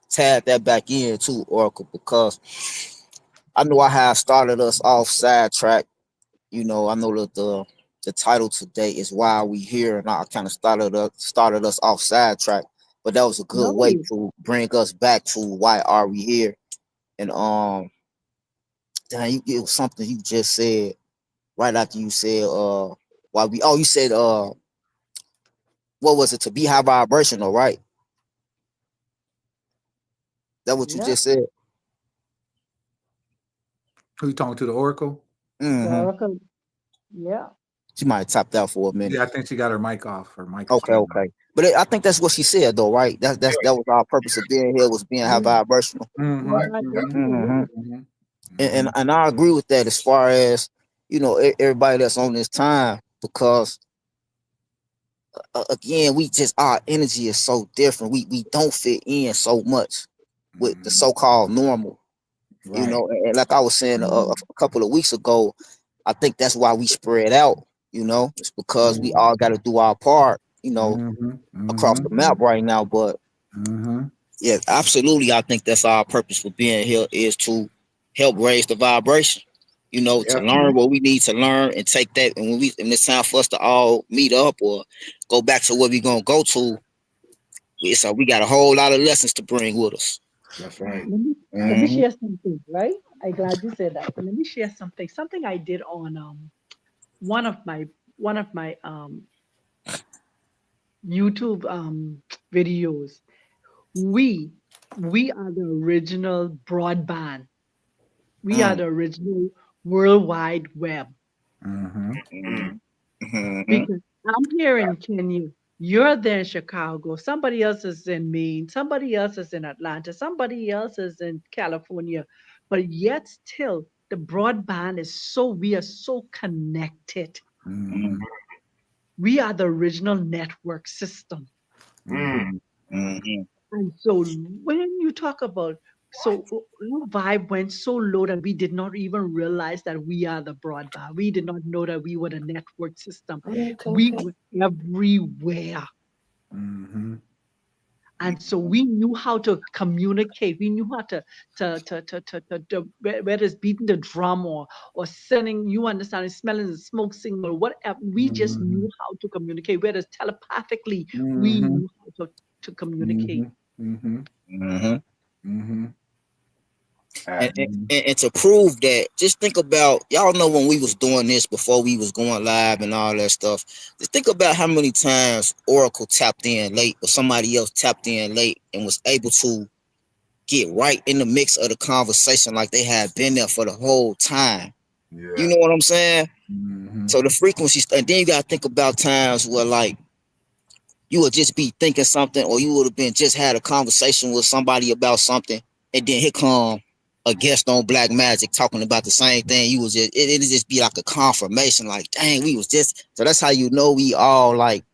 tied that back in too, Oracle, because I know I have started us off sidetrack. You know, I know that the title today is Why We Here, and I kind of started us off sidetrack, but that was a good way to bring us back to why are we here. And it was something you just said right after you said why we you said what was it, to be high vibrational, right? That what you just said? Who you talking to, the Oracle? Oracle. Yeah. She might have tapped out for a minute. Yeah, I think she got her mic off. Her mic. Okay. But I think that's what she said though, right? That was our purpose of being here, was being high vibrational. Right. And I agree with that as far as, you know, everybody that's on this time, because again, our energy is so different. We don't fit in so much with the so-called normal. Right. You know, and like I was saying a couple of weeks ago, I think that's why we spread out. You know, it's because we all got to do our part, you know, across the map right now. But yeah, absolutely, I think that's our purpose for being here, is to help raise the vibration. You know, to learn what we need to learn and take that. And when it's time for us to all meet up or go back to where we're gonna go to, so we got a whole lot of lessons to bring with us. That's right. Let me share something, right? I'm glad you said that. Let me share something. Something I did on one of my YouTube videos. We are the original broadband. We are the original World Wide Web. Because I'm here in Kenya, you're there in Chicago, somebody else is in Maine, somebody else is in Atlanta, somebody else is in California, but yet still the broadband is we are so connected. We are the original network system. And so when you talk about So our vibe went so low that we did not even realize that we are the broadband. We did not know that we were the network system. We were everywhere. Mm-hmm. And so we knew how to communicate. We knew how whether it's beating the drum or sending, you understand, smelling the smoke signal, whatever. We just Mm-hmm. knew how to communicate. Whether it's telepathically, we Mm-hmm. knew how to communicate. Mm-hmm. Mm-hmm. Mm-hmm. And to prove that, just think about, y'all know when we was doing this before we was going live and all that stuff. Just think about how many times Oracle tapped in late or somebody else tapped in late and was able to get right in the mix of the conversation like they had been there for the whole time. Yeah. You know what I'm saying? Mm-hmm. So the frequency, and then you gotta think about times where like you would just be thinking something, or you would have been just had a conversation with somebody about something, and then here come a guest on Black Magic talking about the same thing. You was just it'd just be like a confirmation, like, dang, we was just, so that's how you know we all like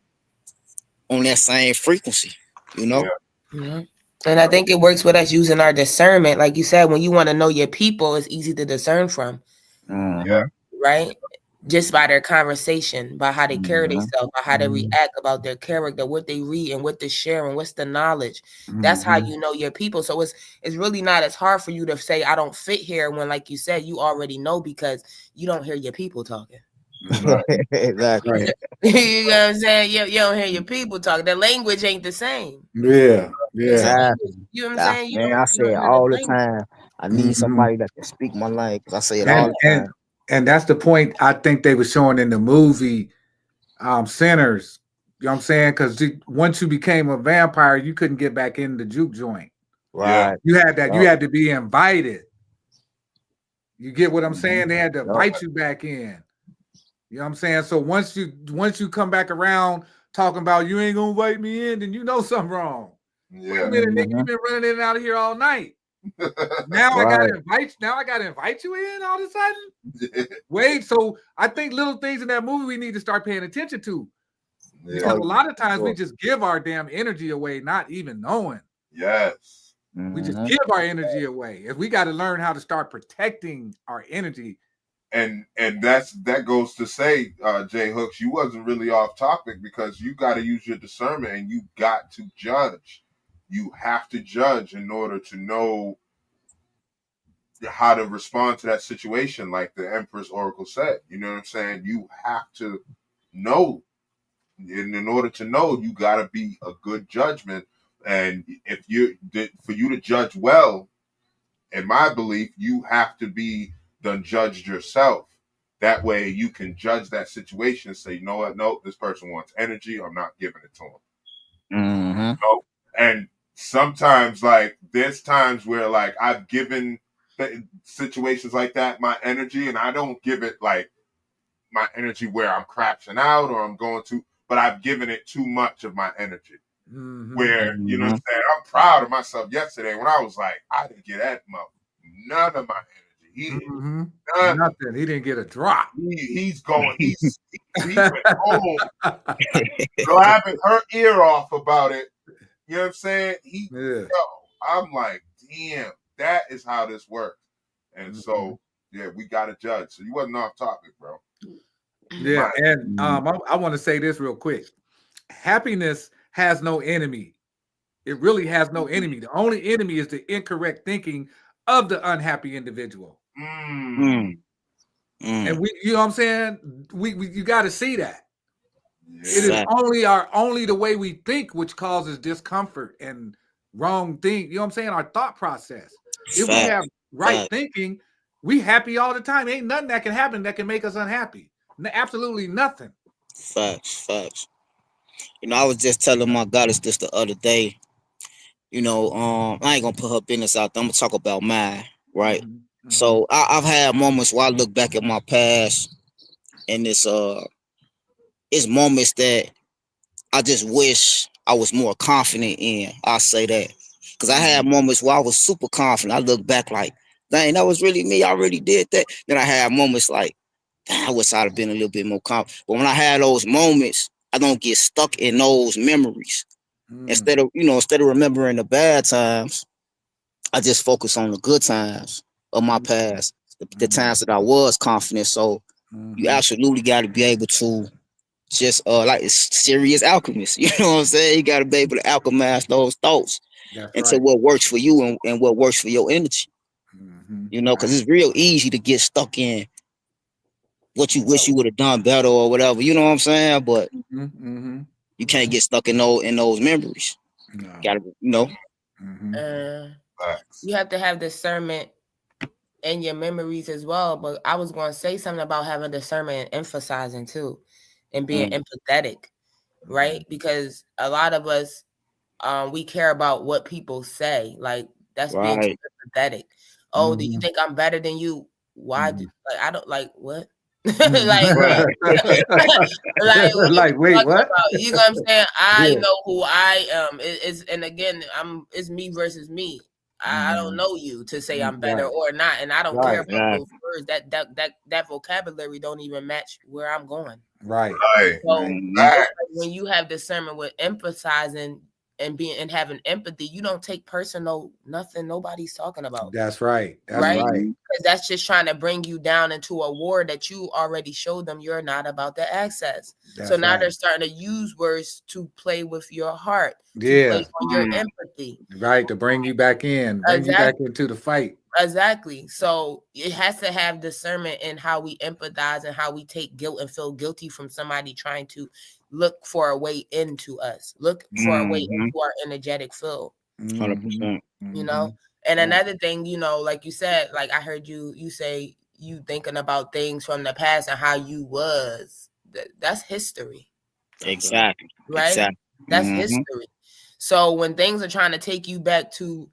on that same frequency, you know? Yeah. And I think it works with us using our discernment. Like you said, when you want to know your people, it's easy to discern from, Yeah. right? Just by their conversation, by how they carry Mhm. themselves, by how they Mhm. react, about their character, what they read and what they're sharing, what's the knowledge. That's how Mhm. you know your people. So it's really not as hard for you to say I don't fit here when, like you said, you already know because you don't hear your people talking. Exactly. Right. You know what I'm saying? You don't hear your people talking. The language ain't the same. Yeah. It's a Yeah. language. You know what I'm saying? You Man, don't I you say don't it hear the all the language. time. I need Mhm. somebody that can speak my language. I say it all And the and time. and that's the point I think they were showing in the movie Sinners. You know what I'm saying? Because once you became a vampire, you couldn't get back in the juke joint. Yeah. Right. You had that. You Yup. had to be invited. You get what I'm Mhm. saying? They had to Yup. invite you back in. You know what I'm saying? So once you come back around talking about you ain't gonna invite me in, then you know something wrong. Wait a Yeah. minute, nigga, Mhm. you've been running in and out of here all night. Now I Right. gotta invite you in all of a sudden. Wait, so I think little things in that movie we need to start paying attention to. Because Yeah. a lot of times we Sure. just give our damn energy away, not even knowing. Yes. We just Mhm. give our energy away. If we got to learn how to start protecting our energy. And that goes to say, Jay Hooks, you wasn't really off topic because you got to use your discernment and you got to judge. You have to judge in order to know how to respond to that situation, like the Empress Oracle said. You know what I'm saying? You have to know. And in order to know, you got to be a good judgment. And if you for you to judge well, in my belief, you have to be done judged yourself. That way you can judge that situation and say, you know what, no, this person wants energy, I'm not giving it to them. Mhm. No. And sometimes, like, there's times where, like, I've given situations like that my energy, and I don't give it like my energy where I'm crashing out or I'm going to, but I've given it too much of my energy. Mhm. Where, you know what I'm Mhm. saying? I'm proud of myself yesterday when I was like, I didn't get that none of my energy. He didn't Mhm. none. Nothing. He didn't get a drop. He's going, he went home grabbing her ear off about it. You know what I'm saying? Yeah. I'm like, damn, that is how this works. And so, yeah, we got to judge. So you wasn't off topic, bro. Yeah. And Mhm. I want to say this real quick. Happiness has no enemy. It really has no enemy. The only enemy is the incorrect thinking of the unhappy individual. Mm. Mm. Mm. And you know what I'm saying? We you got to see that. It is Yeah. Fact. only the way we think which causes discomfort and wrong thing. You know what I'm saying? Our thought process. If we Fact. have right Fact. thinking, we happy all the time. Ain't nothing that can happen that can make us unhappy. Absolutely nothing. Facts. Facts. You know, I was just telling my goddess this the other day. You know, I ain't gonna put her business out there. I'm gonna talk about mine, right? Mhm, mhm, So I've had moments where I look back at my past, and it's moments that I just wish I was more confident in. I'll say that. Because I had mhm, moments where I was super confident. I look back like, dang, that was really me. I really did that. Then I had moments like, I wish I'd have been a little bit more confident. But when I had those moments, I don't get stuck in those memories. mhm, Instead of remembering the bad times, I just focus on the good times of my past, the times that I was confident. So you absolutely got to be able to just like it's serious alchemist. You know what I'm saying? You got to be able to alchemize those thoughts into what works for you and what works for your energy. You know, because it's real easy to get stuck in what you wish you would have done better or whatever. You know what I'm saying? But you can't get stuck in those memories. No. Gotta, you know. You have to have discernment in your memories as well. But I was going to say something about having discernment and emphasizing too, and being empathetic, right? Because a lot of us, we care about what people say. Like that's being too empathetic. Oh, do you think I'm better than you? Why? Like I don't like what? like, like wait, what? You know what I'm saying? I know who I am. And again, it's me versus me. I don't know you to say I'm better or not, and I don't care about those words. That vocabulary don't even match where I'm going. Right. So when you have discernment with emphasizing and having empathy, you don't take personal nothing nobody's talking about. That's right. Right? Because that's just trying to bring you down into a war that you already showed them you're not about to access. So now they're starting to use words to play with your heart, to play on your empathy. Right, to bring you back in, bring you back into the fight. Exactly. So it has to have discernment in how we empathize and how we take guilt and feel guilty from somebody trying to look for a way into us, look for a way into our energetic field. 100%. You know, and another thing, you know, like you said, like I heard you say you thinking about things from the past and how you was. That's history. Exactly. Right. Exactly. That's history. So when things are trying to take you back to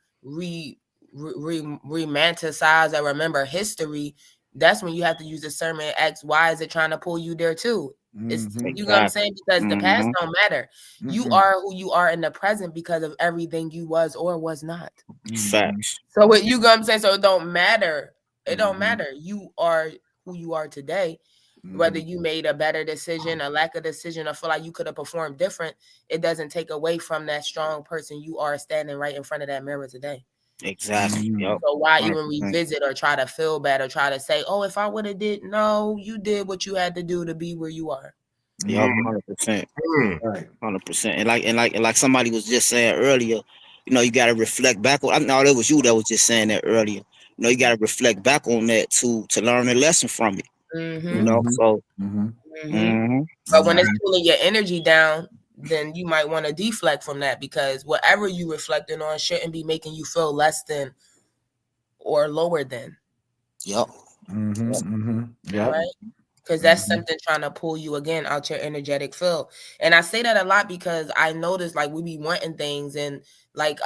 romanticize or remember history, that's when you have to use discernment and ask, why is it trying to pull you there too? It's you know what I'm saying? Because the past don't matter. You are who you are in the present because of everything you was or was not. Facts. So what you know what I'm saying? So it don't matter. It don't matter. You are who you are today. Whether you made a better decision, a lack of decision, or feel like you could have performed different, it doesn't take away from that strong person you are standing right in front of that mirror today. Exactly. So why even revisit or try to feel bad or try to say, oh, if I would have did, no, you did what you had to do to be where you are. Yeah, 100%. 100%. And like somebody was just saying earlier, you know, you got to reflect back on. I know it was you that was just saying that earlier. You know, you got to reflect back on that to learn a lesson from it. You know, so. But when it's pulling your energy down, then you might want to deflect from that, because whatever you reflecting on shouldn't be making you feel less than or lower than. Yep. Right? Because that's something trying to pull you again out your energetic field. And I say that a lot because I notice like we be wanting things, and like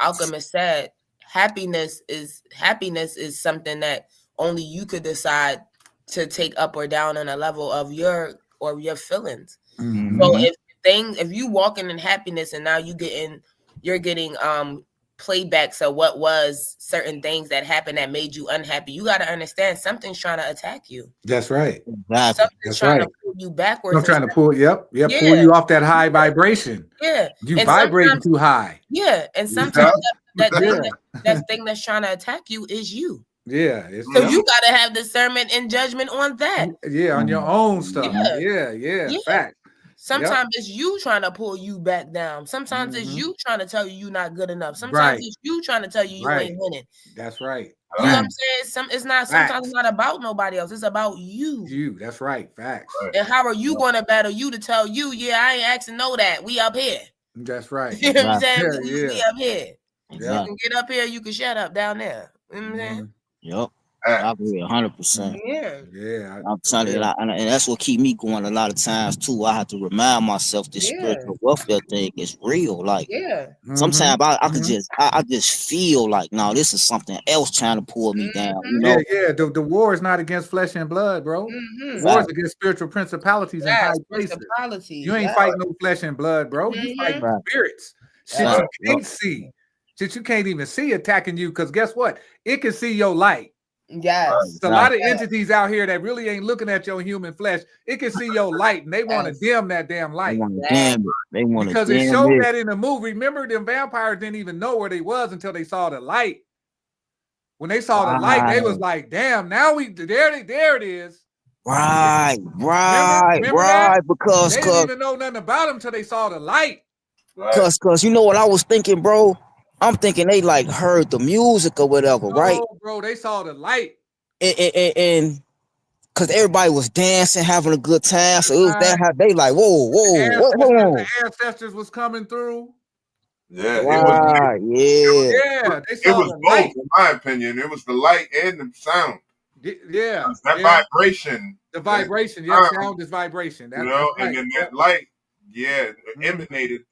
Alchemist said, happiness is something that only you could decide to take up or down on a level of your feelings. So if you walking in happiness and now you're getting playbacks of what was certain things that happened that made you unhappy, you got to understand something's trying to attack you. That's right. Something's trying to pull you backwards. I'm trying to pull pull you off that high vibration. Yeah. You vibrating too high. Yeah. And sometimes that thing that's trying to attack you is you. Yeah. So you got to have discernment and judgment on that. Yeah, on your own stuff. Yeah. Fact. Sometimes it's you trying to pull you back down. Sometimes it's you trying to tell you you're not good enough. Sometimes it's you trying to tell you ain't winning. That's right. You know what I'm saying? Sometimes it's not about nobody else. It's about you. You. That's right. Facts. And how are you going to battle you to tell you, I ain't asking no that. We up here. That's right. You know what I'm saying? We up here. Yeah. You can get up here. You can shut up down there. You know what I'm saying? Yep. I agree 100%. Yeah. I'm telling you, and that's what keep me going a lot of times too. I have to remind myself this spiritual welfare thing is real. Like sometimes I could just feel like, no, this is something else trying to pull me down. You know? Yeah. The war is not against flesh and blood, bro. The war is against spiritual principalities and high places. You ain't fighting no flesh and blood, bro. You fighting spirits. Shit you can't see. Shit you can't even see attacking you, because guess what? It can see your light. Yes. It's a lot of Yes. entities out here that really ain't looking at your human flesh. It can see your light, and they want to Yes. dim that damn They light. want to Yes. damn it. They want to Because it damn showed it. that in the movie. Remember, them vampires didn't even know where they was until they saw the light. When they saw the light, they was like, "Damn! Now there it is." Right, Remember that? because They didn't even know nothing about them until they saw the light. Right. you know what I was thinking, bro? I'm thinking they like heard the music or whatever, right? Oh, bro, they saw the light. And because everybody was dancing, having a good time, so it was that how they like, whoa, hold on. The ancestors was coming through. Yeah, Right, yeah. They it saw was the both, light. in my opinion. It was the light and the sound. Yeah, That vibration. the vibration. that Sound is vibration. You know, right. and then that light, emanated.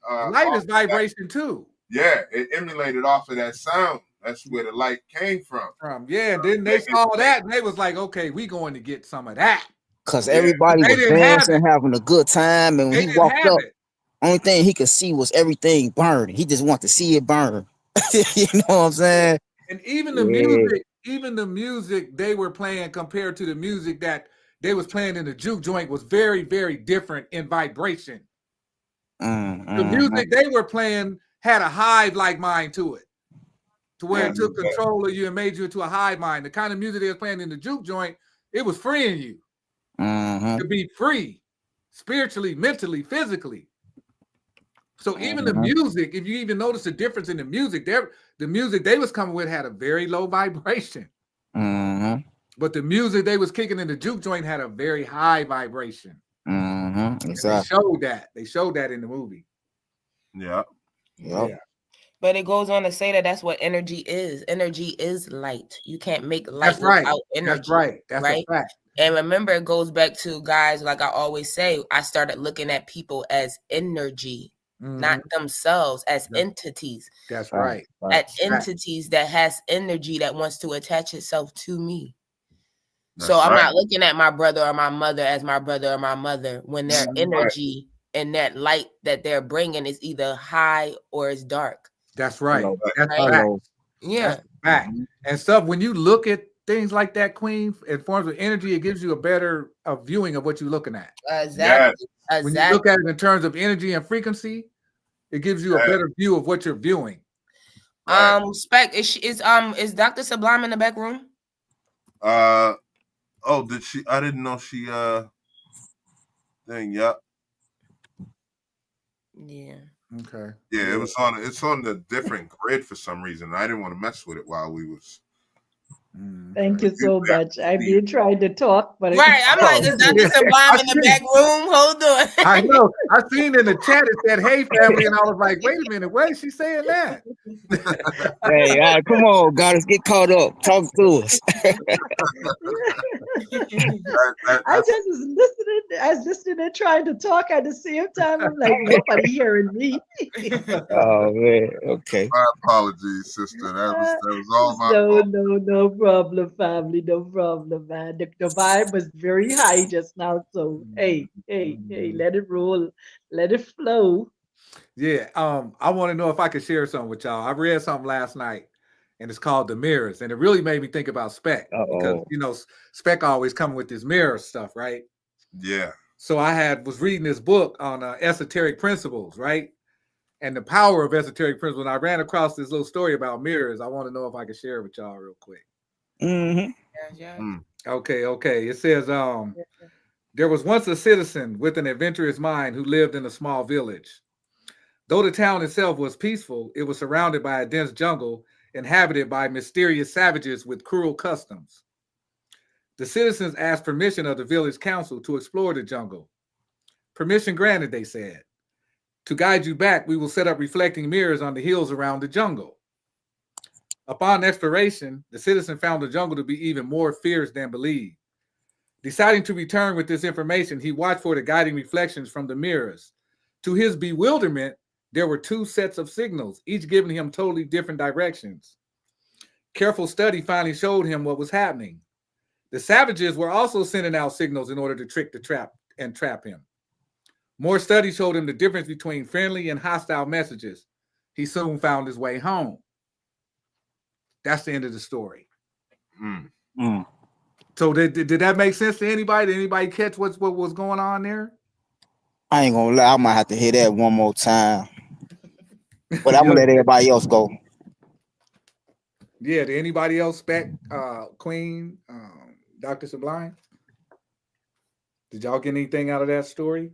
Light is vibration too. Yeah, it emulated off of that sound. That's where the light came from. And then they saw that and they was like, okay, we going to get some of that. Because everybody was dancing, having a good time, and when he walked up, only thing he could see was everything burning. He just wanted to see it burn. You know what I'm saying? And even the music they were playing compared to the music that they was playing in the juke joint was very, very different in vibration. The music they were playing had a hive-like mind to it, to where it took control of you and made you into a hive mind. The kind of music they was playing in the juke joint, it was freeing you to be free, spiritually, mentally, physically. So even the music, if you even notice the difference in the music, the music they was coming with had a very low vibration. But the music they was kicking in the juke joint had a very high vibration. Exactly. They showed that in the movie. Yeah. But it goes on to say that that's what energy is. Energy is light. You can't make light without energy. That's right. That's right. A fact. And remember, it goes back to, guys, like I always say, I started looking at people as energy, not themselves, as entities. That's right. As entities that has energy that wants to attach itself to me. So I'm not looking at my brother or my mother as my brother or my mother when their energy and that light that they're bringing is either high or it's dark. That's right. That's fact. Yeah. That's fact. And stuff, when you look at things like that, Queen, in forms of energy, it gives you a better viewing of what you're looking at. Exactly. Yes. When you look at it in terms of energy and frequency, it gives you a better view of what you're viewing. Spec, is Dr. Sublime in the back room? Oh, did she? I didn't know she. Thing. Yep. Yeah. Okay. Yeah, it was on. It's on the different grid for some reason. I didn't want to mess with it while we was. Thank you so much. I've been trying to talk, but I'm like, is Dr. Sublime in the back room? Hold on. I know. I seen in the chat it said, "Hey, family," and I was like, "Wait a minute, why is she saying that?" Hey, come on, goddess, get caught up. Talk to us. I just was listening and trying to talk at the same time. I'm like, nobody hearing me. Oh man, okay. My apologies, sister. That was all my fault. No problem, family. No problem, man. The vibe was very high just now. So hey, let it roll, let it flow. Yeah. I want to know if I could share something with y'all. I read something last night, and it's called The Mirrors, and it really made me think about Spec because Spec always coming with this mirror stuff, right? Yeah. So I was reading this book on esoteric principles, right? And the power of esoteric principles. And I ran across this little story about mirrors. I want to know if I can share it with y'all real quick. Okay. It says, there was once a citizen with an adventurous mind who lived in a small village. Though the town itself was peaceful, it was surrounded by a dense jungle inhabited by mysterious savages with cruel customs. The citizens asked permission of the village council to explore the jungle. Permission granted, they said. To guide you back, we will set up reflecting mirrors on the hills around the jungle. Upon exploration, the citizen found the jungle to be even more fierce than believed. Deciding to return with this information, he watched for the guiding reflections from the mirrors. To his bewilderment, there were two sets of signals, each giving him totally different directions. Careful study finally showed him what was happening. The savages were also sending out signals in order to trap him. More study showed him the difference between friendly and hostile messages. He soon found his way home. That's the end of the story. Mm. So did that make sense to anybody? Did anybody catch what was going on there? I ain't gonna lie, I might have to hear that one more time. But I'm gonna let everybody else go. Yeah, did anybody else spec Queen, Dr. Sublime? Did y'all get anything out of that story?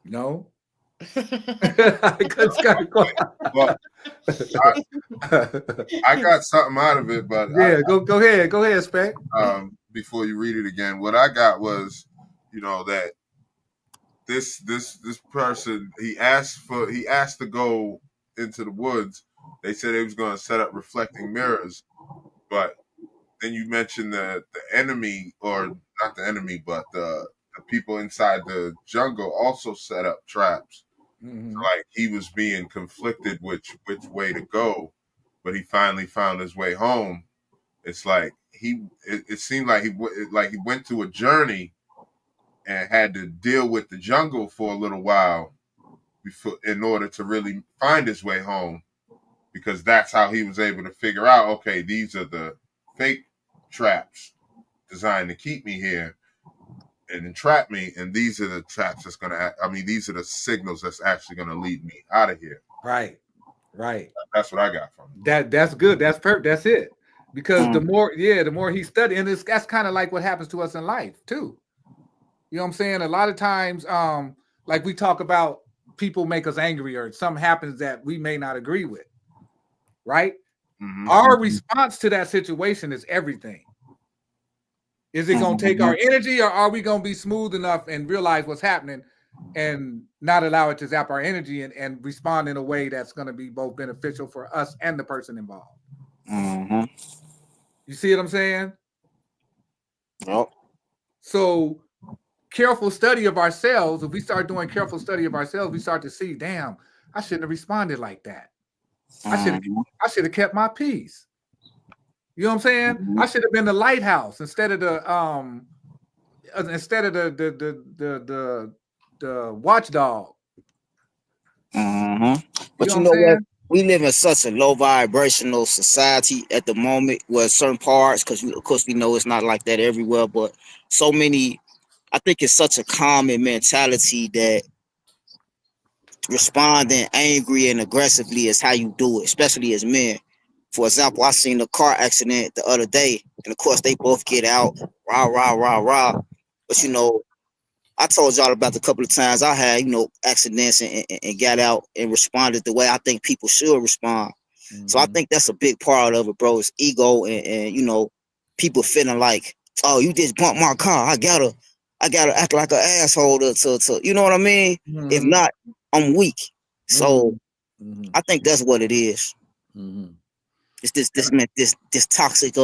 No. Well, I got something out of it, but yeah, go ahead, Spec. Before you read it again, what I got was, that this person he asked to go into the woods. They said they was going to set up reflecting mirrors, but then you mentioned the enemy, or not the enemy, but the people inside the jungle also set up traps. Mm-hmm. So, like, he was being conflicted which way to go, but he finally found his way home. It's like it seemed like he went through a journey and had to deal with the jungle for a little while in order to really find his way home, because that's how he was able to figure out, okay, these are the fake traps designed to keep me here and entrap me, and these are the traps these are the signals that's actually going to lead me out of here. Right. That's what I got from it. That's good. That's perfect. That's it. Because the more he studied, and that's kind of like what happens to us in life too. You know what I'm saying? A lot of times, like we talk about, people make us angry or something happens that we may not agree with, right? Mm-hmm. Our response to that situation is everything. Is it going to take our energy, or are we going to be smooth enough and realize what's happening and not allow it to zap our energy and respond in a way that's going to be both beneficial for us and the person involved? Mm-hmm. You see what I'm saying? Yep. So careful study of ourselves. If we start doing careful study of ourselves, we start to see, damn, I shouldn't have responded like that. I should have kept my peace. You know what I'm saying? Mm-hmm. I should have been the lighthouse instead of the watchdog. Mm-hmm. But you know what? We live in such a low vibrational society at the moment, where certain parts, because of course we know it's not like that everywhere, but so many, I think it's such a common mentality that responding angry and aggressively is how you do it, especially as men. For example, I seen a car accident the other day, and of course they both get out, rah, rah, rah, rah. But I told y'all about the couple of times I had, accidents and got out and responded the way I think people should respond. Mm-hmm. So I think that's a big part of it, bro. It's ego and people feeling like, oh, you just bumped my car. I gotta act like an asshole to you know what I mean? Mm-hmm. If not, I'm weak. So I think that's what it is. Mm-hmm. It's this toxic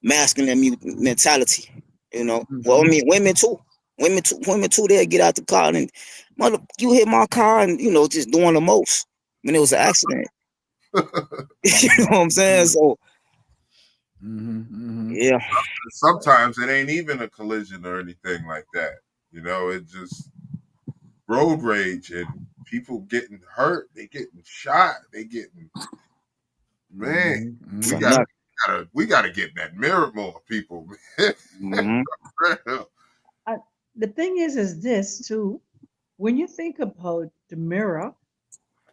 masculine mentality, Mm-hmm. Well, I mean, women too. They'll get out the car and, mother, you hit my car, and just doing the most when it was an accident. You know what I'm saying? So, yeah. Sometimes it ain't even a collision or anything like that. It's just road rage and people getting hurt. They getting shot. They getting, man. We gotta get in that mirror more, people. The thing is this too. When you think about the mirror,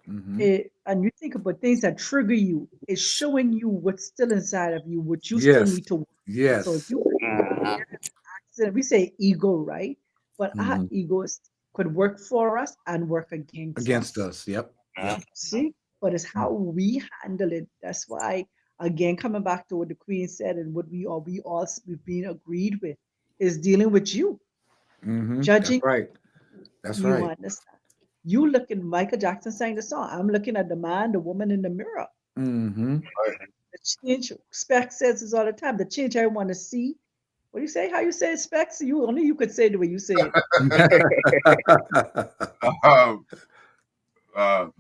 and you think about things that trigger you, it's showing you what's still inside of you, what you still need to work. Yes. So if you accident, we say ego, right? But our egos could work for us and work against us. Yep. See, but it's how we handle it. That's why, again, coming back to what the Queen said and what we've been agreed with, is dealing with you, judging. That's right. You understand? You looking, Michael Jackson sang the song. I'm looking at the man, the woman in the mirror. Mm-hmm. The change, Spec says this all the time. The change I want to see. What do you say? How you say it, Specs? You could say it the way you say it.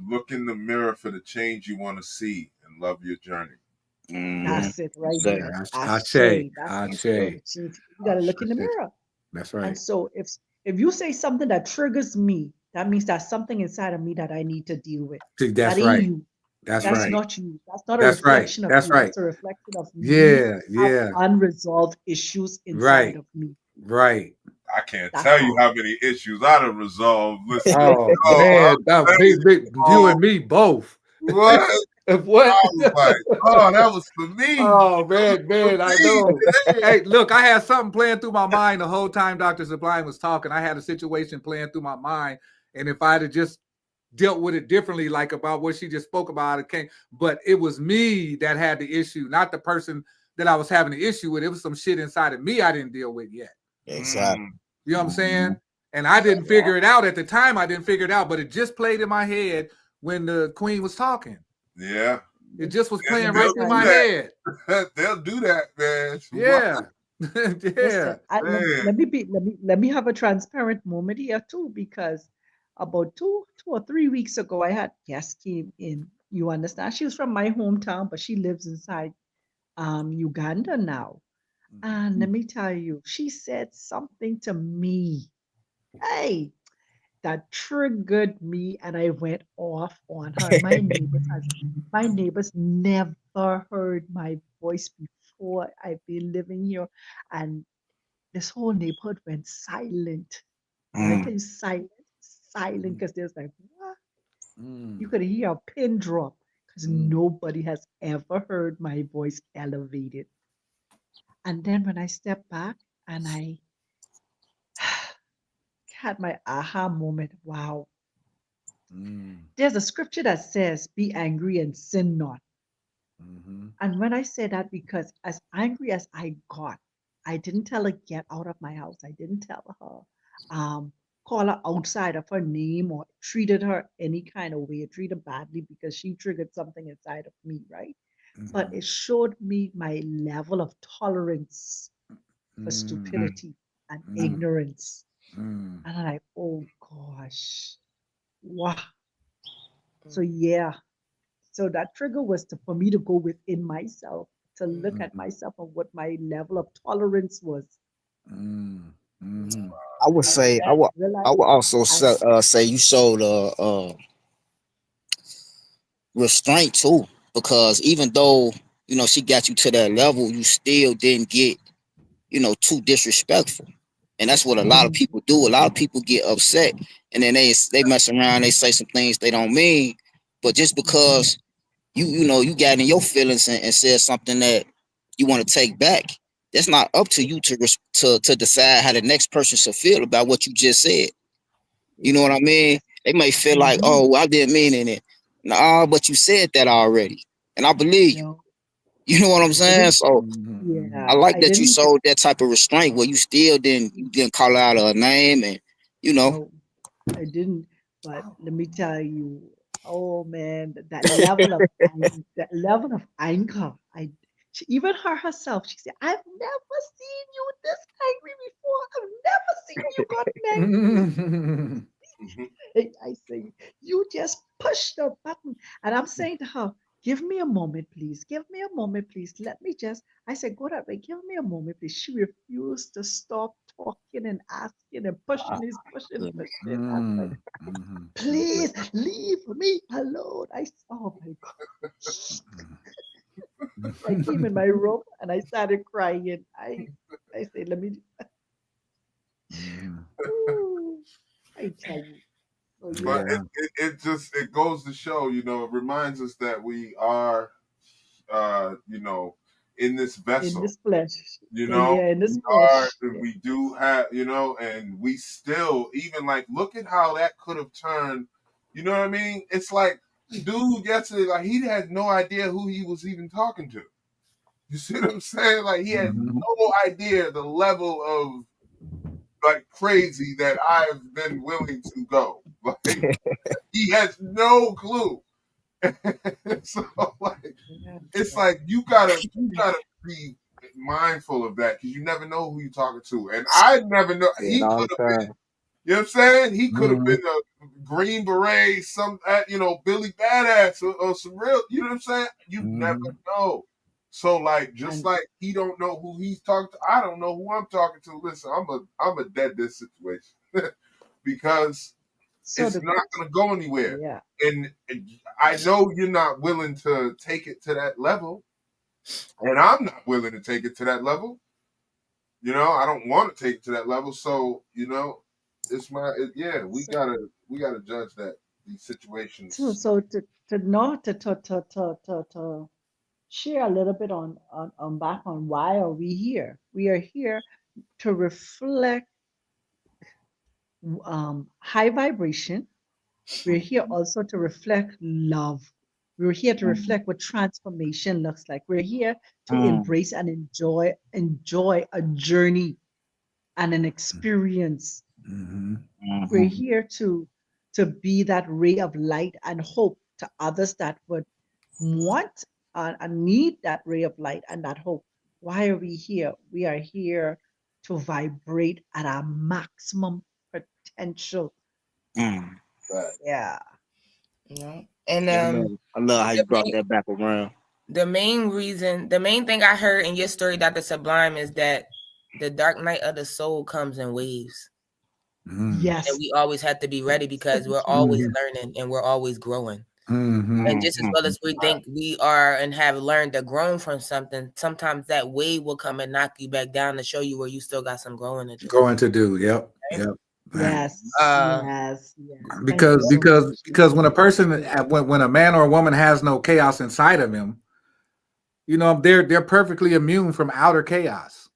Look in the mirror for the change you want to see and love your journey. That's it, right there. I say. You got to look in the mirror. That's right. And so if you say something that triggers me, that means there's something inside of me that I need to deal with. See, that's That ain't right. you. That's That's right. not you. That's not a That's right. reflection of That's you. right. That's a reflection of me Yeah, have yeah. unresolved issues inside Right. of me. Right. I can't That's tell you all. how many issues I done resolved. Listen, Oh oh, man, you oh, and me both. what? What? I was like, oh, that was for me. Oh man, I know. Hey, look, I had something playing through my mind the whole time Dr. Sublime was talking. I had a situation playing through my mind, and if I'd have just dealt with it differently, like about what she just spoke about, it came. But it was me that had the issue, not the person that I was having the issue with. It was some shit inside of me I didn't deal with yet. Exactly. You know what I'm saying? And I didn't figure it out at the time. I didn't figure it out, but it just played in my head when the queen was talking. Yeah. It just was playing They'll right through my head. They'll do that, man. Yeah. Listen, let me have a transparent moment here too, because about 2 or 3 weeks ago, I had guests came in. You understand? She was from my hometown, but she lives inside Uganda now. And let me tell you, she said something to me. Hey, that triggered me, and I went off on her. My neighbors never heard my voice before. I've been living here, and this whole neighborhood went silent. When I tell you silent, because there's like, what? You could hear a pin drop because nobody has ever heard my voice elevated. And then when I stepped back and I had my aha moment, wow. There's a scripture that says, be angry and sin not. And when I say that, because as angry as I got, I didn't tell her, get out of my house. I didn't tell her, call her outside of her name or treated her any kind of way, treat her badly because she triggered something inside of me, right? But it showed me my level of tolerance for stupidity and ignorance. And I'm like, oh gosh, wow. So yeah, so that trigger was for me to go within myself, to look at myself and what my level of tolerance was. I would say I would also say you showed restraint too, because even though she got you to that level, you still didn't get too disrespectful. And that's what a lot of people do. A lot of people get upset and then they mess around, they say some things they don't mean. But just because you got in your feelings and said something that you want to take back, that's not up to you to decide how the next person should feel about what you just said. You know what I mean? They may feel like, oh, well, I didn't mean it. Nah, but you said that already. And I believe you. You know what I'm saying? So Yeah, I like that you showed that type of restraint where you still didn't call out her name and No, I didn't. But let me tell you, oh man, that level of anger. Even her herself, she said, "I've never seen you this angry before. I've never seen you gotten angry." I say, you just push the button. And I'm saying to her, give me a moment, please. Give me a moment, please. Let me just, I said, go that way. Give me a moment, please. She refused to stop talking and asking and pushing. I'm like, please leave me alone. Oh my God. I came in my room and I started crying. I said, let me, I tell you. But it goes to show, it reminds us that we are, in this vessel. In this flesh. In this flesh. We do have, and we still, even like, look at how that could have turned, you know what I mean? It's like, dude yesterday, like, he had no idea who he was even talking to. You see what I'm saying? Like, he had no idea the level of, like, crazy that I've been willing to go. Like, he has no clue. So, like, it's like you gotta be mindful of that because you never know who you're talking to. And I never know. He could have been. You know what I'm saying? He could have been a Green Beret, Billy Badass or some real. You know what I'm saying? You never know. So like, just like he don't know who he's talking to, I don't know who I'm talking to. Listen, I'm a dead this situation because So it's the not going to go anywhere. yeah. And I know you're not willing to take it to that level, and I'm not willing to take it to that level. You know, I don't want to take it to that level. So, you know, it's we gotta judge that these situations. So to not to share a little bit on back on why are we here? We are here to reflect high vibration. We're here also to reflect love. We're here to reflect what transformation looks like. We're here to embrace and enjoy a journey and an experience. We're here to be that ray of light and hope to others that would want and need that ray of light and that hope. Why are we here? We are here to vibrate at our maximum potential. Yeah. Yeah. And I love how you the brought main- that back around. the main thing I heard in your story, Dr. Sublime, is that the dark night of the soul comes in waves. Yes. And we always have to be ready because we're always learning and we're always growing. And just as well as we think we are and have learned or grown from something, sometimes that wave will come and knock you back down to show you where you still got some growing to do. Yep. Yes. Yes. Because when a person, when a man or a woman has no chaos inside of him, you know, they're perfectly immune from outer chaos.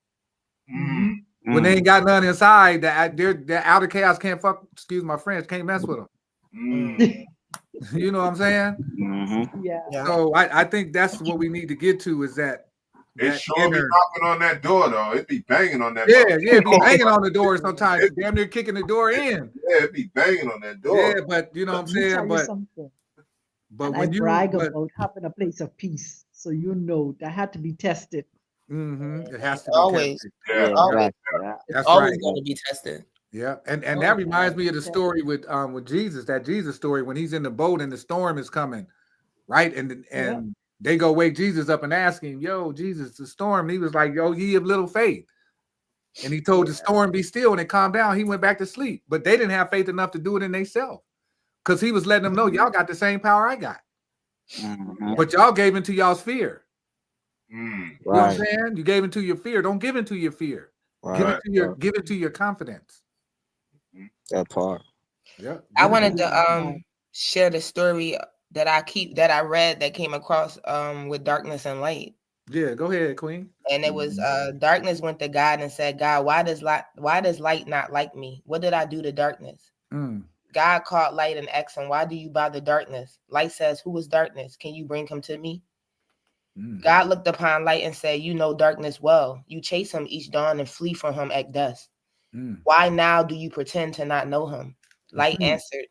When they ain't got none inside, their outer chaos can't excuse my French, can't mess with them. You know what I'm saying? Yeah. So I think that's what we need to get to is that. It's sure be knocking on that door though. It be banging on that. It be banging on the door sometimes. Damn near kicking the door in. Yeah, it be banging on that door. Yeah, but you know what I'm saying. But I brag about having a place of peace, so you know that had to be tested. It has to be always. tested. It's always going to be tested. Yeah, and that reminds me of the story with Jesus, that Jesus story when he's in the boat and the storm is coming, right? And they go wake Jesus up and ask him, "Yo, Jesus, the storm." And he was like, "Yo, ye of little faith." And he told the storm, "Be still," and it calmed down. He went back to sleep, but they didn't have faith enough to do it in themselves because he was letting them know, y'all got the same power I got, but y'all gave into y'all's fear. You know what I'm saying? You gave into your fear. Don't give into your fear. Give it to your confidence. That part. Yeah. I wanted to share the story that I read that came across with darkness and light. Yeah, go ahead, Queen. And it was darkness went to God and said, "God, why does light not like me? What did I do to darkness?" God called light and asked him, "Why do you bother darkness?" Light says, "Who is darkness? Can you bring him to me?" God looked upon light and said, "You know darkness well. You chase him each dawn and flee from him at dusk. Why now do you pretend to not know him?" Light answered,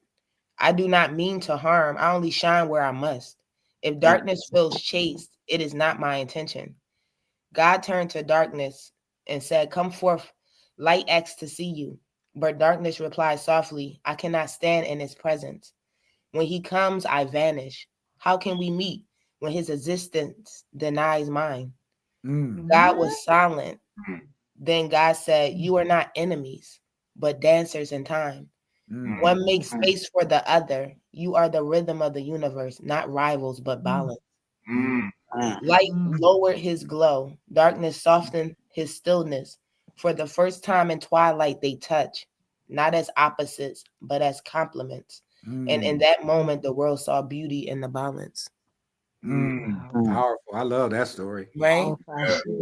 "I do not mean to harm. I only shine where I must. If darkness feels chased, it is not my intention." God turned to darkness and said, "Come forth." Light asked to see you, but darkness replied softly, "I cannot stand in his presence. When he comes, I vanish. How can we meet when his existence denies mine?" God was silent. Then God said, "You are not enemies, but dancers in time. One makes space for the other. You are the rhythm of the universe, not rivals, but balance." Light lowered his glow. Darkness softened his stillness. For the first time in twilight, they touch, not as opposites, but as complements. And in that moment, the world saw beauty in the balance. Powerful. I love that story. Right?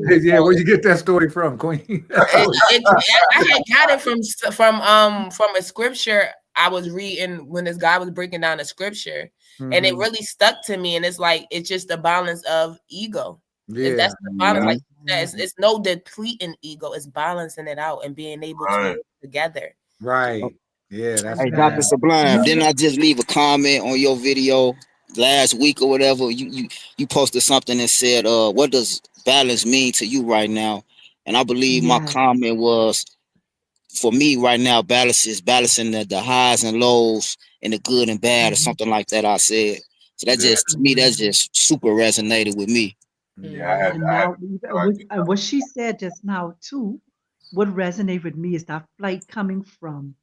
Yeah, where'd you get that story from, Queen? I had got it from a scripture I was reading when this guy was breaking down the scripture, and it really stuck to me. And it's like it's just the balance of ego. That's the balance. Like it's no depleting ego. It's balancing it out and being able to work together. Right. Yeah. That's hey, Dr. Sublime. Didn't I just leave a comment on your video last week or whatever? You posted something and said, "What does balance mean to you right now?" And I believe my comment was, for me right now, balance is balancing the highs and lows and the good and bad, or something like that. I said. So that just to me, that just super resonated with me. And what she said just now too, what resonated with me is that flight coming from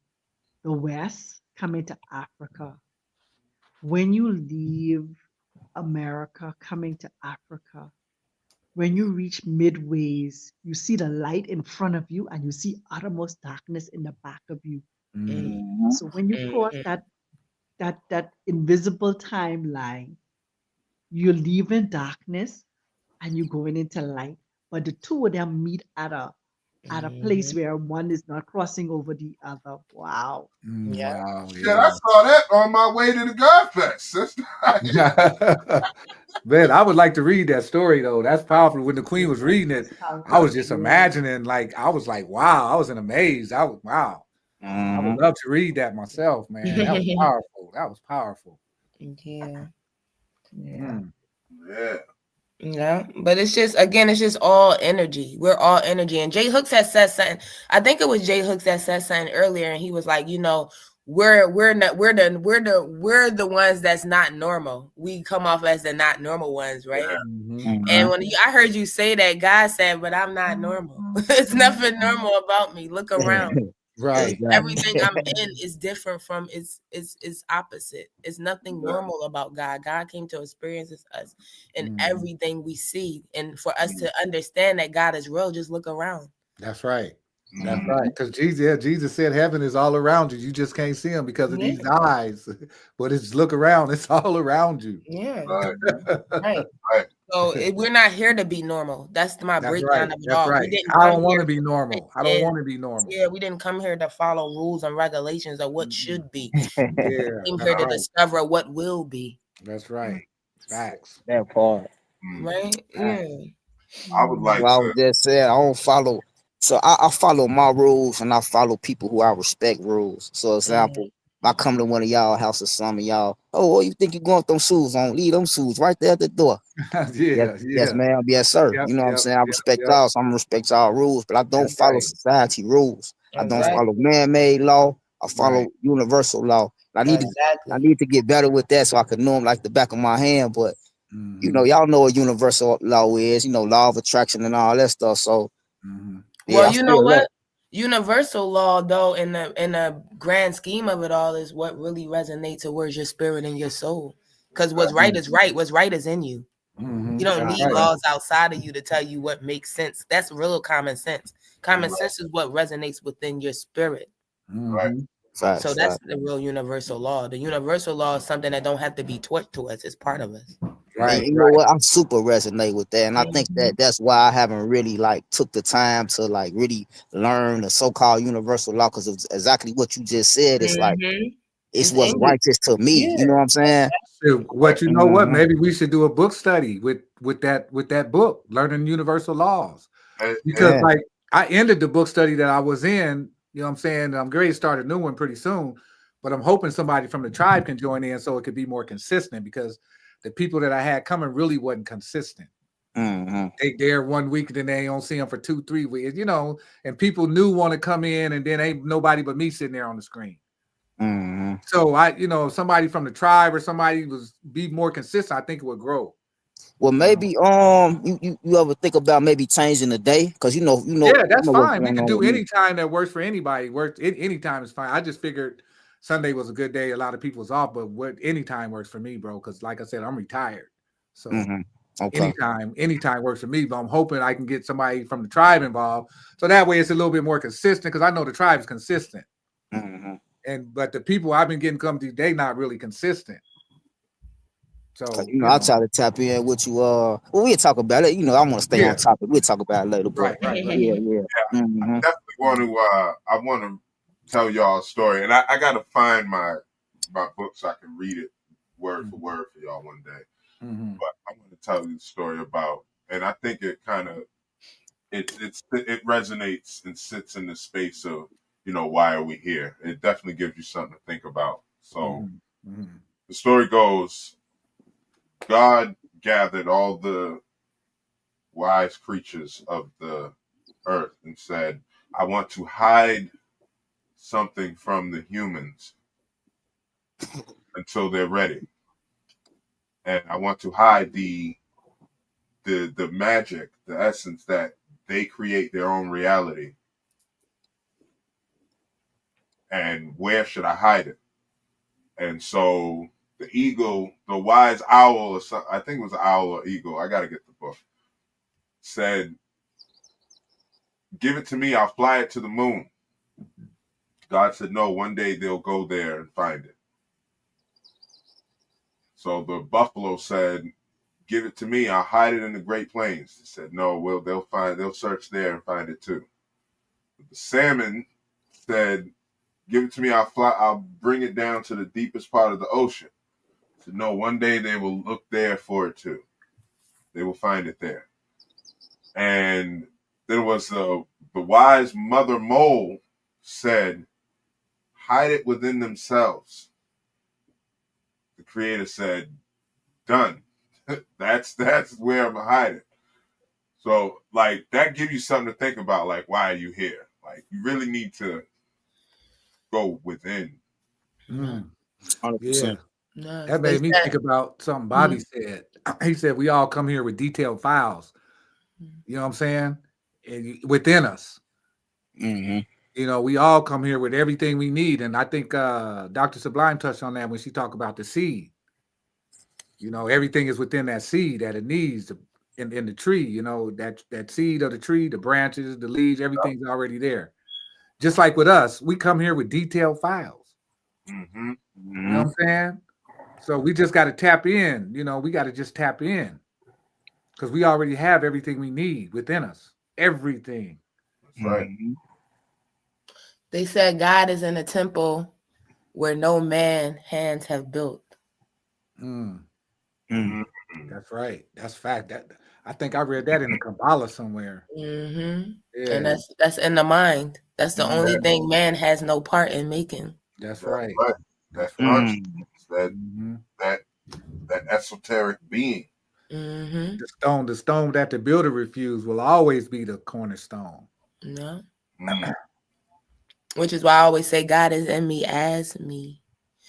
the west coming to Africa. When you leave America, coming to Africa, when you reach midways, you see the light in front of you and you see uttermost darkness in the back of you. Mhm. So when you cross that invisible timeline, you're leaving darkness and you're going into light. But the two of them meet at a place where one is not crossing over the other. Wow. Yeah. Wow, Shit, I saw that on my way to the God Fest, sister. yeah. Man, I would like to read that story though. That's powerful. When the queen was reading it, I was just imagining, like, I was like, wow, I was in amaze. I was wow. I would Mhm. love to read that myself, man. That was powerful. That was powerful. Yeah. Yeah. Mm. Yeah. Yeah, but it's just again, it's just all energy. We're all energy. And Jay Hooks had said something. I think it was Jay Hooks that said something earlier, and he was like, you know, we're the ones that's not normal. We come off as the not normal ones, right? Mhm. And Mhm. when I heard you say that, God said, "But I'm not normal. It's nothing normal about me. Look around." Right. Everything I'm in is different from it's opposite. It's nothing normal about God. God came to experience us in Mhm. everything we see. And for us to understand that God is real, just look around. That's right. That's Mhm. right. Because Jesus said heaven is all around you. You just can't see him because of Yeah. these eyes. But it's look around, it's all around you. Yeah. Right. Right. Right. So we're not here to be normal. That's my That's breakdown right. of it That's all. We right. didn't I come don't want here to be to normal. I fit don't in. want to be normal. Yeah, we didn't come here to follow rules and regulations of what should be. Yeah, We came that's here to right. discover what will be. That's right. Facts. That part. Mm. Right? Yeah. I would like Well, I to. was just saying I don't follow. So I follow my rules and I follow people who I respect rules. So example, if I come to one of y'all house or some of y'all, oh, you think you going with them shoes on? Leave them shoes right there at the door. Yeah, Yes, ma'am. Yes, sir. Yep, You know what I'm yep, saying? I yep, respect yep. y'all, so I'm gonna respect y'all rules, but I don't That's follow right. society rules. I don't Exactly. follow man-made law. I follow Right. universal law. I need Exactly. to get better with that so I can know them like the back of my hand. But you know, Mhm, y'all know what universal law is. You know, law of attraction and all that stuff. So mhm. yeah, Well, I you know feel that. what? Universal law, though, in the grand scheme of it all, is what really resonates towards your spirit and your soul. Because what's right is right. What's right is in you. Mhm. You don't That's need right. laws outside of you to tell you what makes sense. That's real common sense. Common Right. sense is what resonates within your spirit. Mhm. So Facts, that's facts. the real universal law. The universal law is something that don't have to be taught to us. It's part of us. And Right, you know right. what? I'm super resonate with that, and I think that that's why I haven't really like took the time to like really learn the so-called universal law because of exactly what you just said. It's like it's It's what's in you. righteous to me. Yeah. You know what I'm saying? So what you know what? Mhm. Maybe we should do a book study with that book, Learning Universal Laws. Because And Yeah. like I ended the book study that I was in, you know what I'm saying? I'm going to start a new one pretty soon, but I'm hoping somebody from the tribe can join in so it could be more consistent because the people that I had coming really wasn't consistent. Mhm. They there 1 week, and then they don't see them for 2-3 weeks, you know, and people knew want to come in, and then ain't nobody but me sitting there on the screen. Mhm. So I, you know, if somebody from the tribe or somebody was be more consistent, I think it would grow. Well, You know? maybe you ever think about maybe changing the day because Yeah, you that's know what's fine. We going could on do with me. any time that works for anybody. Works any time is fine. I just figured Sunday was a good day. A lot of people's off, but what any time works for me, bro. Because like I said, I'm retired, so Mhm. Okay. anytime works for me. But I'm hoping I can get somebody from the tribe involved, so that way it's a little bit more consistent. Because I know the tribe is consistent, Mhm. but the people I've been getting come to, they not really consistent. 'Cause, So I try to tap in with you. Well, we'll talk about it. I want to stay on yeah, topic. We'll talk about it later, but right. yeah, yeah. I Mhm. definitely want to. I want to tell y'all a story, and I got to find my book so I can read it word for word for y'all one day. Mm-hmm. But I'm going to tell you the story about, and I think it kind of it resonates and sits in the space of why are we here. It definitely gives you something to think about. So Mm-hmm. the story goes: God gathered all the wise creatures of the earth and said, I want to hide something from the humans until they're ready. And I want to hide the magic, the essence that they create their own reality. And where should I hide it? And so the eagle, the wise owl, or something, I think it was an owl or eagle, I got to get the book, said, give it to me, I'll fly it to the moon. God said, no, one day they'll go there and find it. So the buffalo said, give it to me, I'll hide it in the Great Plains. He said, no, they'll search there and find it too. The salmon said, give it to me, I'll bring it down to the deepest part of the ocean. He said, no, one day they will look there for it too. They will find it there. And there was the wise mother mole said, hide it within themselves. The creator said, done. that's where I'm gonna hide it. So like that gives you something to think about, like, why are you here? Like you really need to go within. Mm. 100%. No, That they made me said- think about something Bobby said. He said we all come here with detailed files. You know what I'm saying? And within us. Mm-hmm. You know, we all come here with everything we need. And I think Dr. Sublime touched on that when she talked about the seed. You know, everything is within that seed that it needs in the tree. You know, that seed of the tree, the branches, the leaves, everything's already there. Just like with us, we come here with detailed files. Mm-hmm. You know what I'm saying? So we just got to tap in. You know, we got to just tap in because we already have everything we need within us. Everything. That's right. Mm-hmm. They said God is in a temple where no man hands have built. Mm, Mm-hmm. that's right. That's fact. That I think I read that in the Kabbalah somewhere. Mm-hmm. Yeah, And that's in the mind. That's the Mhm. only thing man has no part in making. that's That's right. right. That That's right. consciousness, Mhm. that esoteric being. Mm-hmm. The stone that the builder refused will always be the cornerstone. No. Mm. Which is why I always say God is in me as me.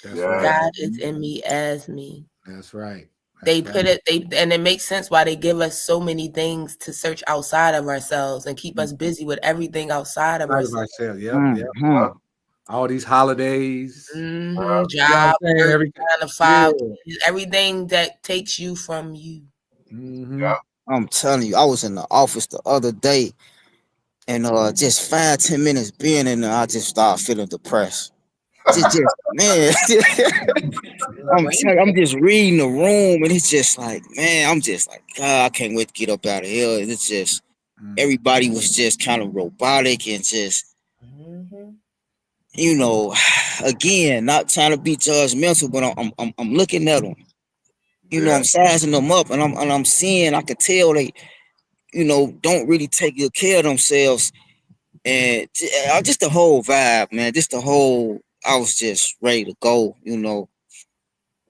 That's Yeah. right. God is in me as me. That's right. They That's put right. it, and it makes sense why they give us so many things to search outside of ourselves and keep us busy with everything outside of Outside of ourselves. ourselves. Yep. Yep. Mm-hmm. All these holidays. Mm-hmm. You know what Job, I'm saying? work, Everything. 9 to 5, Yeah. everything that takes you from you. Mhm. Yeah. I'm telling you, I was in the office the other day, and just 5-10 minutes being in there, I just started feeling depressed. Just man, I'm telling you, I'm just reading the room, and it's just like, man, I'm just like, God, I can't wait to get up out of here. And it's just Mm. everybody was just kind of robotic and just, Mm-hmm. you know, again, not trying to be judgmental, but I'm looking at them. You know, Yeah. I'm sizing them up, and I'm seeing, I could tell they, you know, don't really take good care of themselves. And just the whole vibe, man, just the whole, I was just ready to go, you know.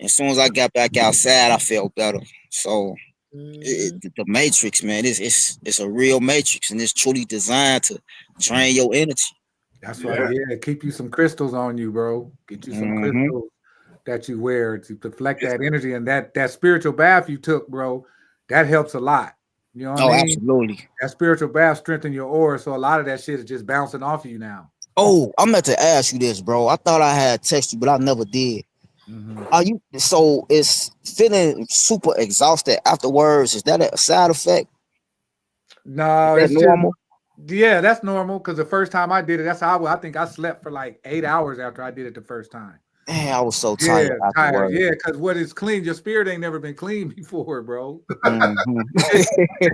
As soon as I got back outside, I felt better. So Mm-hmm. the matrix, man, it's a real matrix, and it's truly designed to drain your energy. That's Yeah. right. Yeah. Keep you some crystals on you, bro. Get you some Mhm. crystals that you wear to deflect that energy. And that spiritual bath you took, bro, that helps a lot. You know what Oh, I mean? absolutely. That spiritual bath strengthens your aura. So a lot of that shit is just bouncing off of you now. Oh, I meant to ask you this, bro. I thought I had texted you, but I never did. Mhm. Are you so? Is feeling super exhausted afterwards? Is that a side effect? No, Is it's that just normal? yeah, that's normal. Because the first time I did it, that's how I think I slept for like 8 hours after I did it the first time. Man, I was so Yeah, tired tired. afterwards. Yeah, because what is clean? Your spirit ain't never been clean before, bro. Mhm. You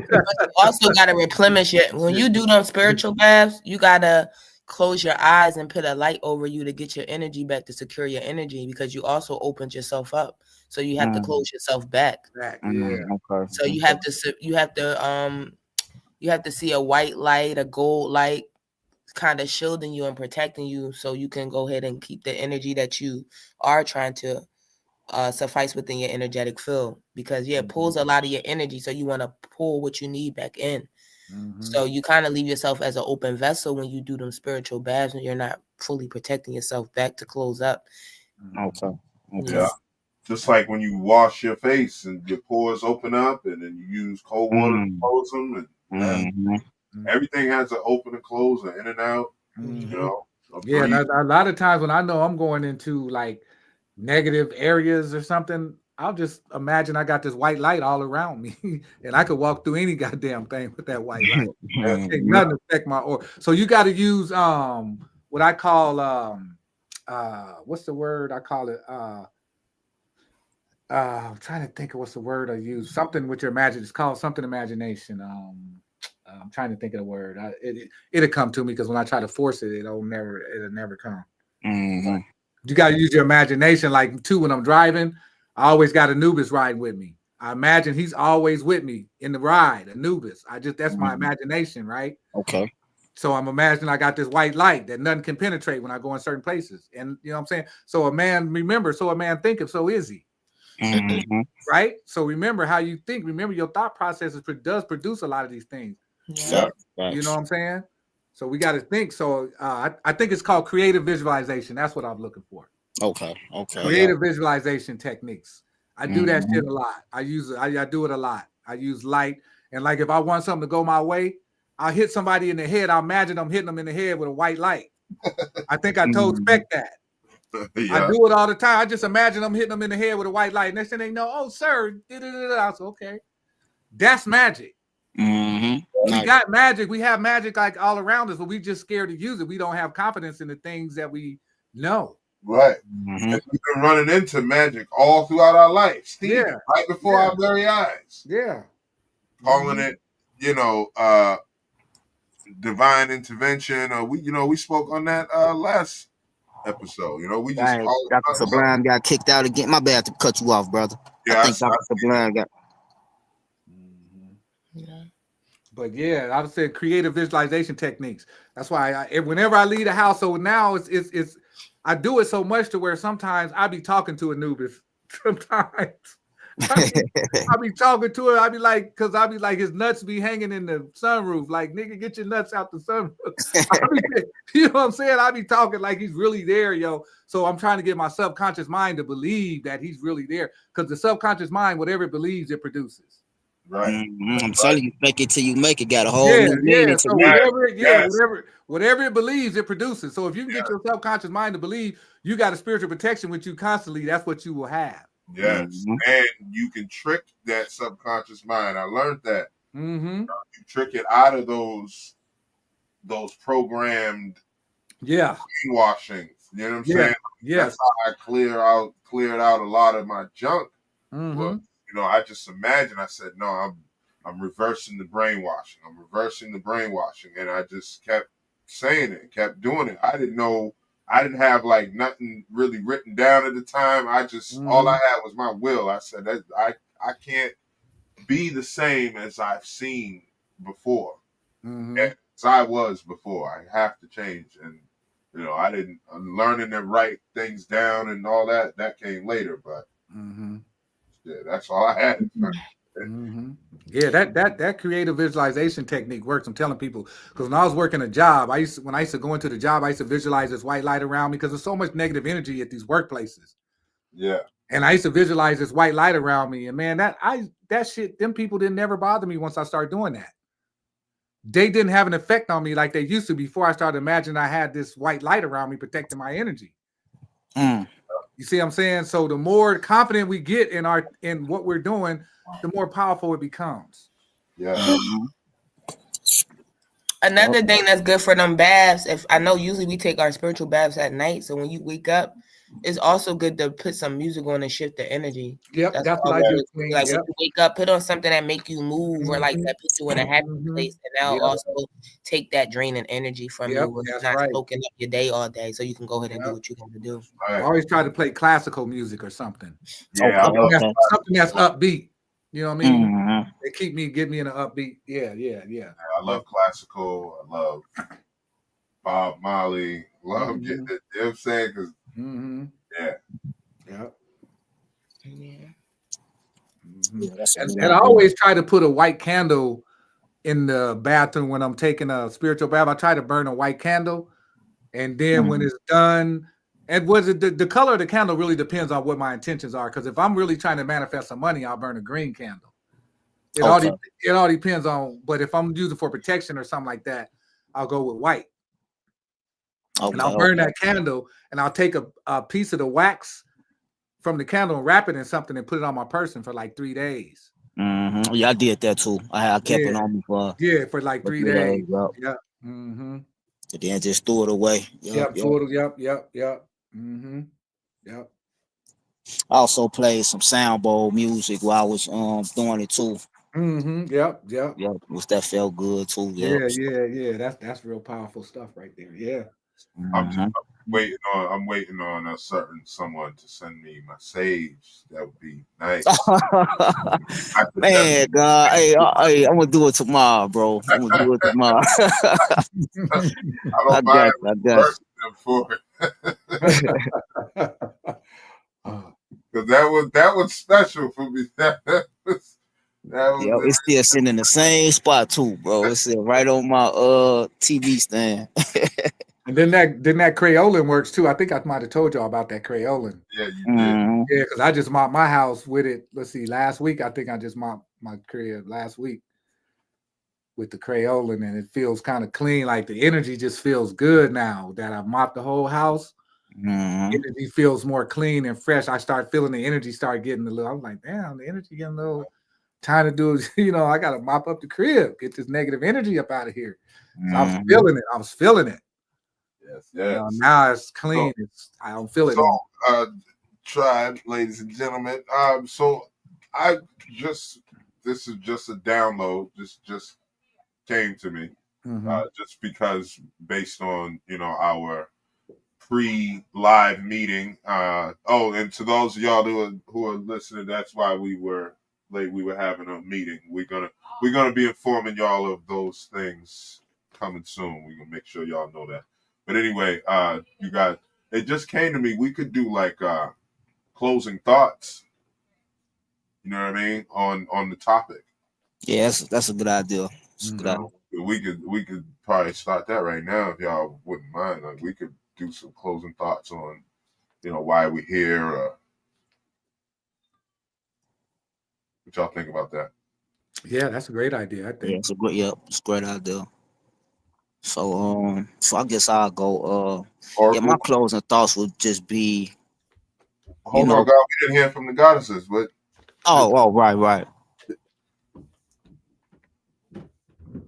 also got to replenish it. When you do them spiritual baths, you got to close your eyes and put a light over you to get your energy back, to secure your energy, because you also opened yourself up. So you have to close yourself back. Back, yeah. Okay. So you have to see a white light, a gold light, kind of shielding you and protecting you, so you can go ahead and keep the energy that you are trying to suffice within your energetic field, because it pulls a lot of your energy, so you want to pull what you need back in. Mhm. So you kind of leave yourself as an open vessel when you do them spiritual baths, and you're not fully protecting yourself back to close up. Okay. Yeah. Just like when you wash your face and your pores open up, and then you use cold water to close them, and Mhm. everything has an open and close, and in and out. Mhm. You know. Yeah, and a lot of times when I know I'm going into like negative areas or something, I'll just imagine I got this white light all around me, and I could walk through any goddamn thing with that white light. Ain't nothing affect my aura. So you got to use what I call what's the word I call it? I'm trying to think of what's the word I use. Something with your imagine. It's called something imagination. I'm trying to think of the word. It'll come to me because when I try to force it, it'll never come. You got to use your imagination. Like too, when I'm driving, I always got Anubis riding with me. I imagine he's always with me in the ride. Anubis. That's my imagination, right? Okay. So I'm imagining I got this white light that nothing can penetrate when I go in certain places. And you know what I'm saying? So a man thinketh, so is he. Right? So remember how you think. Remember your thought processes does produce a lot of these things. Yeah. You know what I'm saying? So we got to think. So I think it's called creative visualization. That's what I'm looking for. Okay. Creative visualization techniques. I do that shit a lot. I do it a lot. I use light. And like if I want something to go my way, I'll hit somebody in the head. I imagine I'm hitting them in the head with a white light. I think I told Spec that. I do it all the time. I just imagine I'm hitting them in the head with a white light. Next thing they know, oh, sir. I said, okay. That's magic. We got magic. We have magic like all around us, but we just scared to use it. We don't have confidence in the things that we know. Right. And we've been running into magic all throughout our life. Steve, right before our very eyes. Yeah. Calling it, divine intervention. We spoke on that last episode. We just Dr. Sublime got kicked out again. My bad to cut you off, brother. Yeah, I think Dr. Sublime got. Yeah. But yeah, I would say creative visualization techniques. That's why whenever I leave the house, so now it's I do it so much to where sometimes I be talking to Anubis. Sometimes I be talking to her. I be like, his nuts be hanging in the sunroof. Like, nigga, get your nuts out the sunroof. You know what I'm saying? I be talking like he's really there, yo. So I'm trying to get my subconscious mind to believe that he's really there. Because the subconscious mind, whatever it believes, it produces. Right. I'm telling you, fake it till you make it. Got a whole new meaning. So whatever it believes, it produces. So if you can get your subconscious mind to believe you got a spiritual protection with you constantly, that's what you will have. Yes, and you can trick that subconscious mind. I learned that. You trick it out of those programmed brainwashings. You know what I'm saying? Yes. That's how I cleared out a lot of my junk. But, I just imagined. I said, no, I'm reversing the brainwashing. I'm reversing the brainwashing, and I just kept saying it, kept doing it. I didn't know. I didn't have like nothing really written down at the time. I just all I had was my will. I said that I can't be the same as I've seen before, as I was before. I have to change, and I'm learning to write things down and all that. That came later, but that's all I had. Yeah, that creative visualization technique works. I'm telling people, because when I was working a job, when I used to go into the job, I used to visualize this white light around me because there's so much negative energy at these workplaces. Yeah. And I used to visualize this white light around me. And man, that shit, them people didn't never bother me once I started doing that. They didn't have an effect on me like they used to before I started imagining I had this white light around me protecting my energy. You see what I'm saying? So the more confident we get in what we're doing, the more powerful it becomes. Yeah. Another thing that's good for them baths, if I know usually we take our spiritual baths at night, so when you wake up, it's also good to put some music on and shift the energy. Yep, that's what I do. Like when you wake up, put on something that make you move or like that puts you in a happy place, and that'll also take that draining energy from you when it's not soaking up your day all day, so you can go ahead and do what you want to do. I always try to play classical music or something. Yeah, something that's upbeat. You know what I mean? They get me in an upbeat. Yeah. I love classical. I love Bob Marley. Love getting it. You know what I'm saying? Because And I always try to put a white candle in the bathroom when I'm taking a spiritual bath. I try to burn a white candle, and then when it's done, and the color of the candle really depends on what my intentions are. Because if I'm really trying to manifest some money, I'll burn a green candle. It all depends on. But if I'm using for protection or something like that, I'll go with white. And I'll burn that candle, and I'll take a piece of the wax from the candle and wrap it in something and put it on my person for like 3 days. Yeah, I did that too. I kept it on me for for like 3 3 days. Yep. Yeah. Mm-hmm. And then just threw it away. Yep. Mm-hmm. Yep. I also played some sound bowl music while I was doing it too. Mm-hmm. Yep. Which that felt good too. Yep. Yeah. That's real powerful stuff right there. Yeah. I'm waiting on a certain someone to send me my sage. That would be nice. Man, God, hey, I'm gonna do it tomorrow, bro. I'm gonna do it tomorrow. I don't mind got for it. Because that was special for me. It's still sitting in the same spot too, bro. It's right on my TV stand. And then that Crayolan works too. I think I might have told y'all about that Crayolan. Yeah, you did. Yeah, because I just mopped my house with it. Let's see, last week I think I just mopped my crib last week with the Crayolan, and it feels kind of clean. Like the energy just feels good now that I mopped the whole house. Energy feels more clean and fresh. I start feeling the energy start getting a little. I'm like, damn, the energy getting a little. Time to do it. You know, I got to mop up the crib, get this negative energy up out of here. So I was feeling it. Yes. Now it's clean. I don't feel it. So, tribe, ladies and gentlemen. So this is just a download. This just came to me, just because based on our pre-live meeting. And to those of y'all who are listening, that's why we were late. We were having a meeting. We're gonna be informing y'all of those things coming soon. We're gonna make sure y'all know that. But anyway, you guys, it just came to me. We could do like closing thoughts. You know what I mean on the topic. Yeah, that's a good idea. We could probably start that right now if y'all wouldn't mind. Like we could do some closing thoughts on why we're here. What y'all think about that? Yeah, that's a great idea. I think. Yeah, it's a great idea. So I guess I'll go. My closing thoughts would just be. Hold on, God, we didn't hear from the goddesses, but. Oh, right.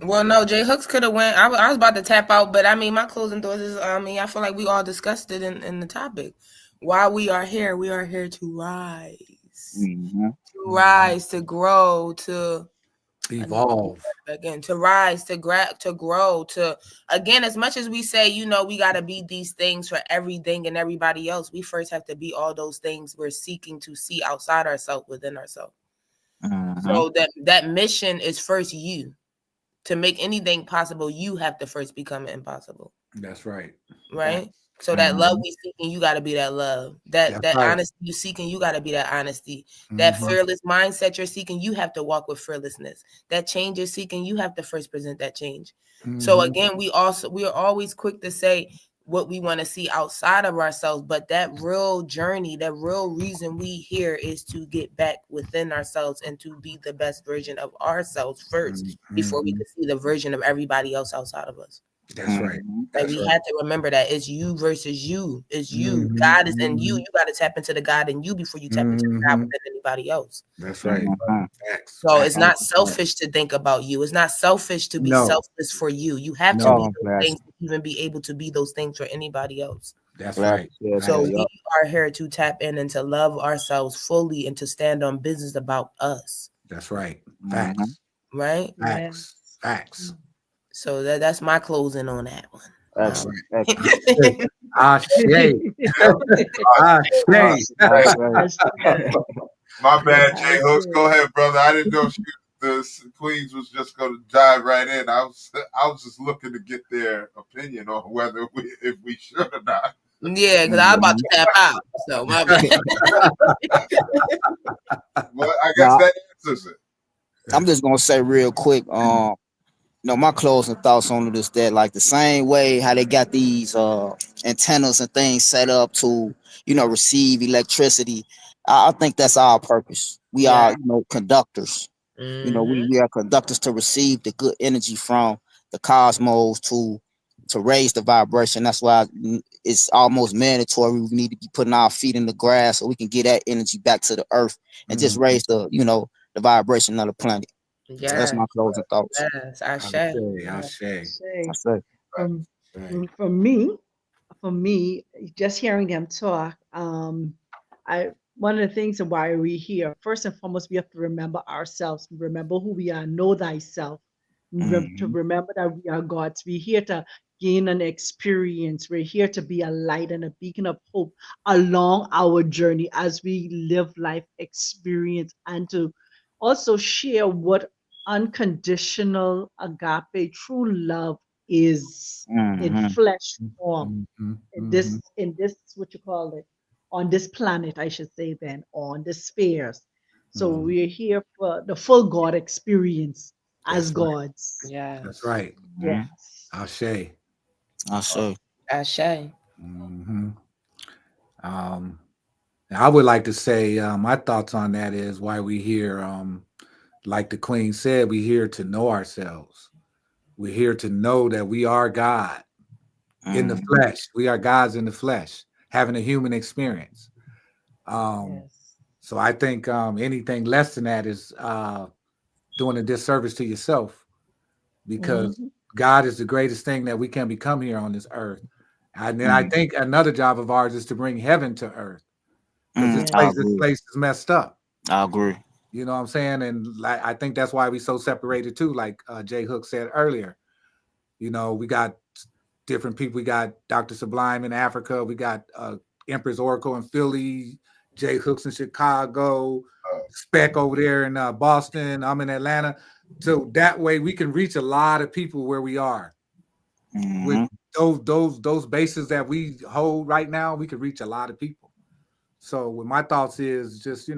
Well, no, Jay Hooks could have went. I was about to tap out, but I mean, my closing thoughts is, I feel like we all discussed it in the topic. Why we are here to rise, to grow, to evolve, again, to rise, to grow, to again. As much as we say, we got to be these things for everything and everybody else, we first have to be all those things we're seeking to see outside ourselves, within ourselves. So that mission is first you. To make anything possible, you have to first become impossible. That's right. Right? So that love we seeking, you got to be that love. That honesty you seeking, you got to be that honesty. That fearless mindset you're seeking, you have to walk with fearlessness. That change you're seeking, you have to first present that change. So again, we are always quick to say what we want to see outside of ourselves, but that real journey, that real reason we here is to get back within ourselves and to be the best version of ourselves first before we can see the version of everybody else outside of us. That's right. Like we have to remember that it's you versus you. It's you. God is in you. You got to tap into the God in you before you tap into the God within anybody else. That's right. So it's not selfish to think about you. It's not selfish to be selfless for you. You have to be those things to even be able to be those things for anybody else. That's right. So we are here to tap in and to love ourselves fully and to stand on business about us. That's right. Facts. Right? Facts. So that's my closing on that one. Excellent. My bad, Jay Hooks. Go ahead, brother. I didn't know the Queens was just going to dive right in. I was just looking to get their opinion on whether if we should or not. Yeah, because I was about to tap out. So my bad. Well, I guess that answers it. I'm just gonna say real quick. My closing thoughts on this, that like the same way how they got these antennas and things set up to receive electricity. I think that's our purpose. We are conductors. We are conductors to receive the good energy from the cosmos to raise the vibration. That's why it's almost mandatory. We need to be putting our feet in the grass so we can get that energy back to the earth and just raise the, the vibration of the planet. So that's Yes, my closing thoughts. yes, I Ashe, Ashe. Say, Ashe. from for me, just hearing them talk, I one of the things of why we're here, first and foremost, we have to remember ourselves, remember who we are, know thyself, to Mhm. remember that we are God's. We're here to gain an experience. We're here to be a light and a beacon of hope along our journey as we live life experience, and to also share what unconditional agape true love is in Mhm. flesh form, Mhm, in mhm, this what you call it, on this planet, I should say, then on the spheres. So mhm. we're here for the full God experience as That's right. gods. That's yes, right. Mhm. Ashe. I say. Ashe. hmm Um, I would like to say my thoughts on that is why we here. Like the Queen said, we're here to know ourselves. We're here to know that we are God in the Mhm. flesh. We are gods in the flesh, having a human experience. Um, Yes. so I think anything less than that is doing a disservice to yourself, because Mhm. God is the greatest thing that we can become here on this earth. And then I Mhm. think another job of ours is to bring heaven to earth, because Mhm. Yes. I this agree. place is messed up. I agree. You know what I'm saying? And like, I think that's why we so separated too. Like Jay Hook said earlier, we got different people. We got Dr. Sublime in Africa. We got Empress Oracle in Philly, Jay Hooks in Chicago, Spec over there in Boston. I'm in Atlanta. So that way we can reach a lot of people where we are. With Mhm. those bases that we hold right now, we could reach a lot of people. So what my thoughts is just,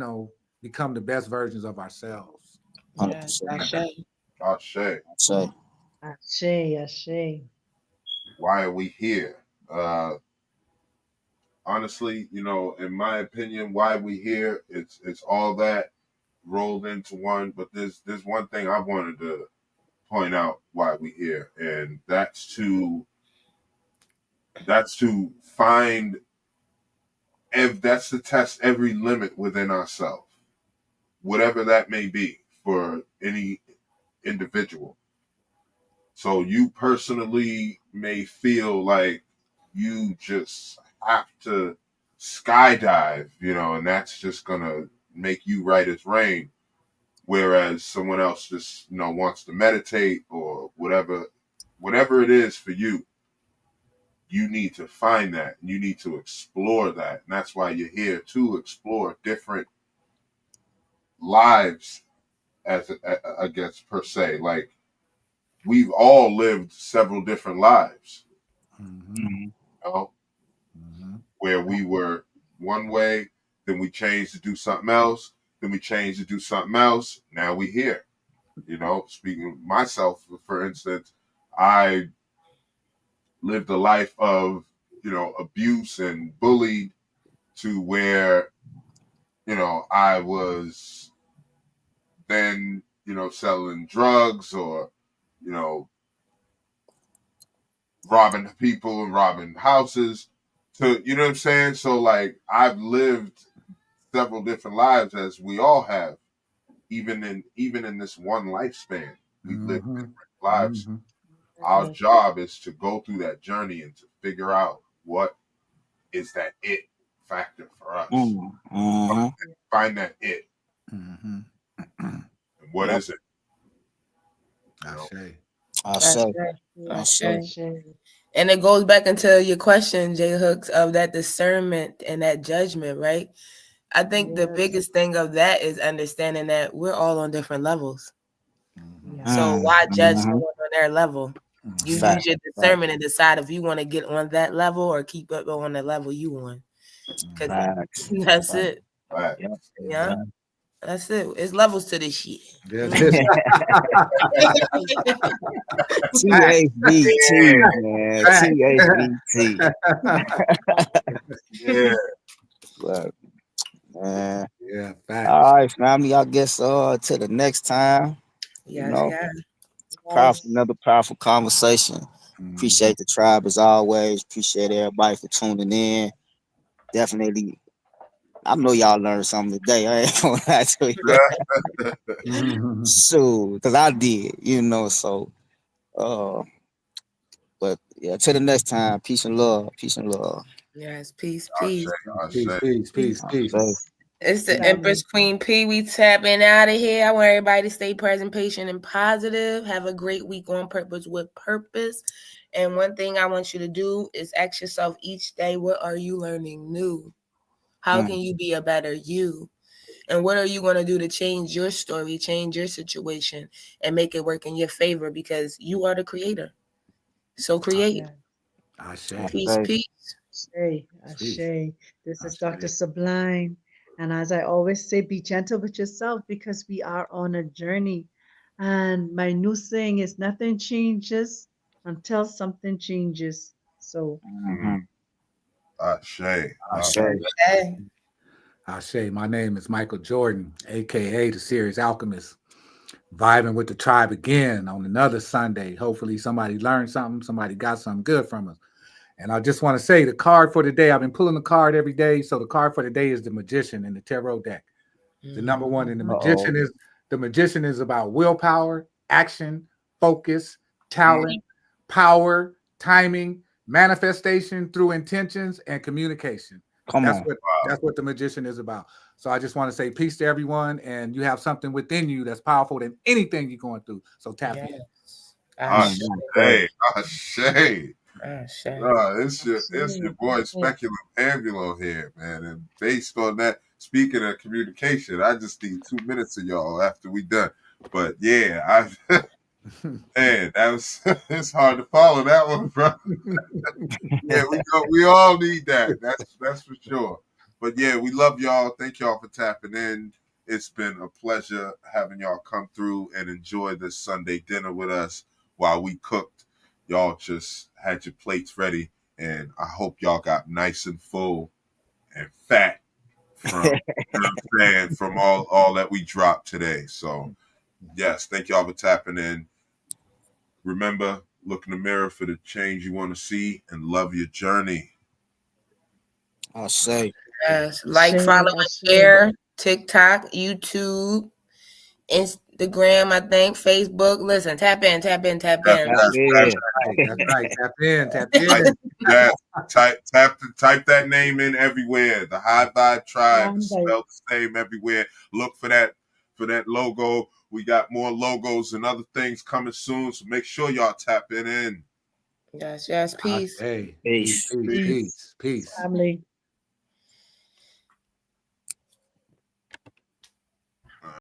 become the best versions of ourselves. 100%. Yes, Ashe. Ashe. Say. Ashe, ashe. Why are we here? Uh, honestly, in my opinion, why we here, it's all that rolled into one. But there's one thing I wanted to point out why we here, and that's to find, that's to test every limit within ourselves, whatever that may be for any individual. So you personally may feel like you just have to skydive, and that's just gonna make you right as rain. Whereas someone else just, wants to meditate or whatever it is for you, you need to find that and you need to explore that. And that's why you're here to explore different lives, I guess, per se. Like, we've all lived several different lives, Mm-hmm. Mhm. you know, Mm-hmm. where we were one way, then we changed to do something else, then we changed to do something else. Now we here. Speaking of myself, for instance, I lived a life of, abuse and bullied to where, I was then, selling drugs or, you know, robbing people and robbing houses to, you know what I'm saying? So like I've lived several different lives, as we all have, even in this one lifespan. We've lived Mm-hmm. different lives. Mm-hmm. Our Yes. job is to go through that journey and to figure out what is that it factor for us. Mhm. Mhm. Find that it. Mm-hmm. And what Yep. is it? You know? Ashe. I Ashe. say. I Yes. say. Ashe. And it goes back into your question, Jay Hooks, of that discernment and that judgment, right? I think the Yes. biggest thing of that is understanding that we're all on different levels. Mm-hmm. Yes. So why judge Mhm. someone on their level? You Mm-hmm. Fact. use your Fact. discernment and decide if you want to get on that level or keep up on the level you on. Because Facts. that's Fact. it. Right. Yep. Yeah, Mm-hmm. that's it. It's levels to this shit. Yes, yes. Fact. THBT, man. Fact. THBT. Yeah. Look, man. Yeah, All facts. right, family. I guess till the next time. Yes, yeah. Powerful, Yes. another powerful conversation. Appreciate the tribe as always. Appreciate everybody for tuning in. Definitely, I know y'all learned something today. I ain't gonna lie to you. Mhm. So, because I did, so but yeah, till the next time, peace and love. Peace and love. Yes, peace, I peace. say. Peace, peace, peace. Peace. It's the Family. Empress Queen P. We tapping out of here. I want everybody to stay present, patient, and positive. Have a great week on purpose with purpose. And one thing I want you to do is ask yourself each day, what are you learning new? How can you be a better you? And what are you going to do to change your story, change your situation, and make it work in your favor? Because you are the creator. So create. Yeah. Ashe. Peace, peace. Ashe, Ashe. This is Dr. Sublime. And as I always say, be gentle with yourself because we are on a journey. And my new saying is nothing changes until something changes. So, Ashe. Hey. Ashe. My name is Michael Jordan, aka the Serious Alchemist. Vibing with the tribe again on another Sunday. Hopefully somebody learned something, somebody got something good from us. And I just want to say the card for today, I've been pulling the card every day. So the card for today is the Magician in the Tarot deck. The number one in the Magician is about willpower, action, focus, talent, power, timing, manifestation through intentions, and communication. That's what the Magician is about. So I just want to say peace to everyone, and you have something within you that's powerful than anything you're going through. So tap in. Ashe. Ashe. It's your boy Speculum Ambulo here, man. And based on that, speaking of communication, I just need 2 minutes of y'all after we done. But yeah, man, that was it's hard to follow that one, bro. Yeah, we all need that. That's for sure. But yeah, we love y'all. Thank y'all for tapping in. It's been a pleasure having y'all come through and enjoy this Sunday dinner with us while we cooked. Y'all just had your plates ready, and I hope y'all got nice and full and fat from from all that we dropped today. So yes, thank y'all for tapping in. Remember, look in the mirror for the change you want to see and love your journey. I'll say. Yes. Like, Ashe, follow, and Ashe. share. TikTok, YouTube, Instagram, I think, Facebook. Listen, tap in. That's right. Tap in. Yeah, type that name in everywhere. The High Vibe Tribe is spelled the same everywhere. Look for that logo. We got more logos and other things coming soon, so make sure y'all tap in. Yes, peace. Hey, Peace. peace. Family.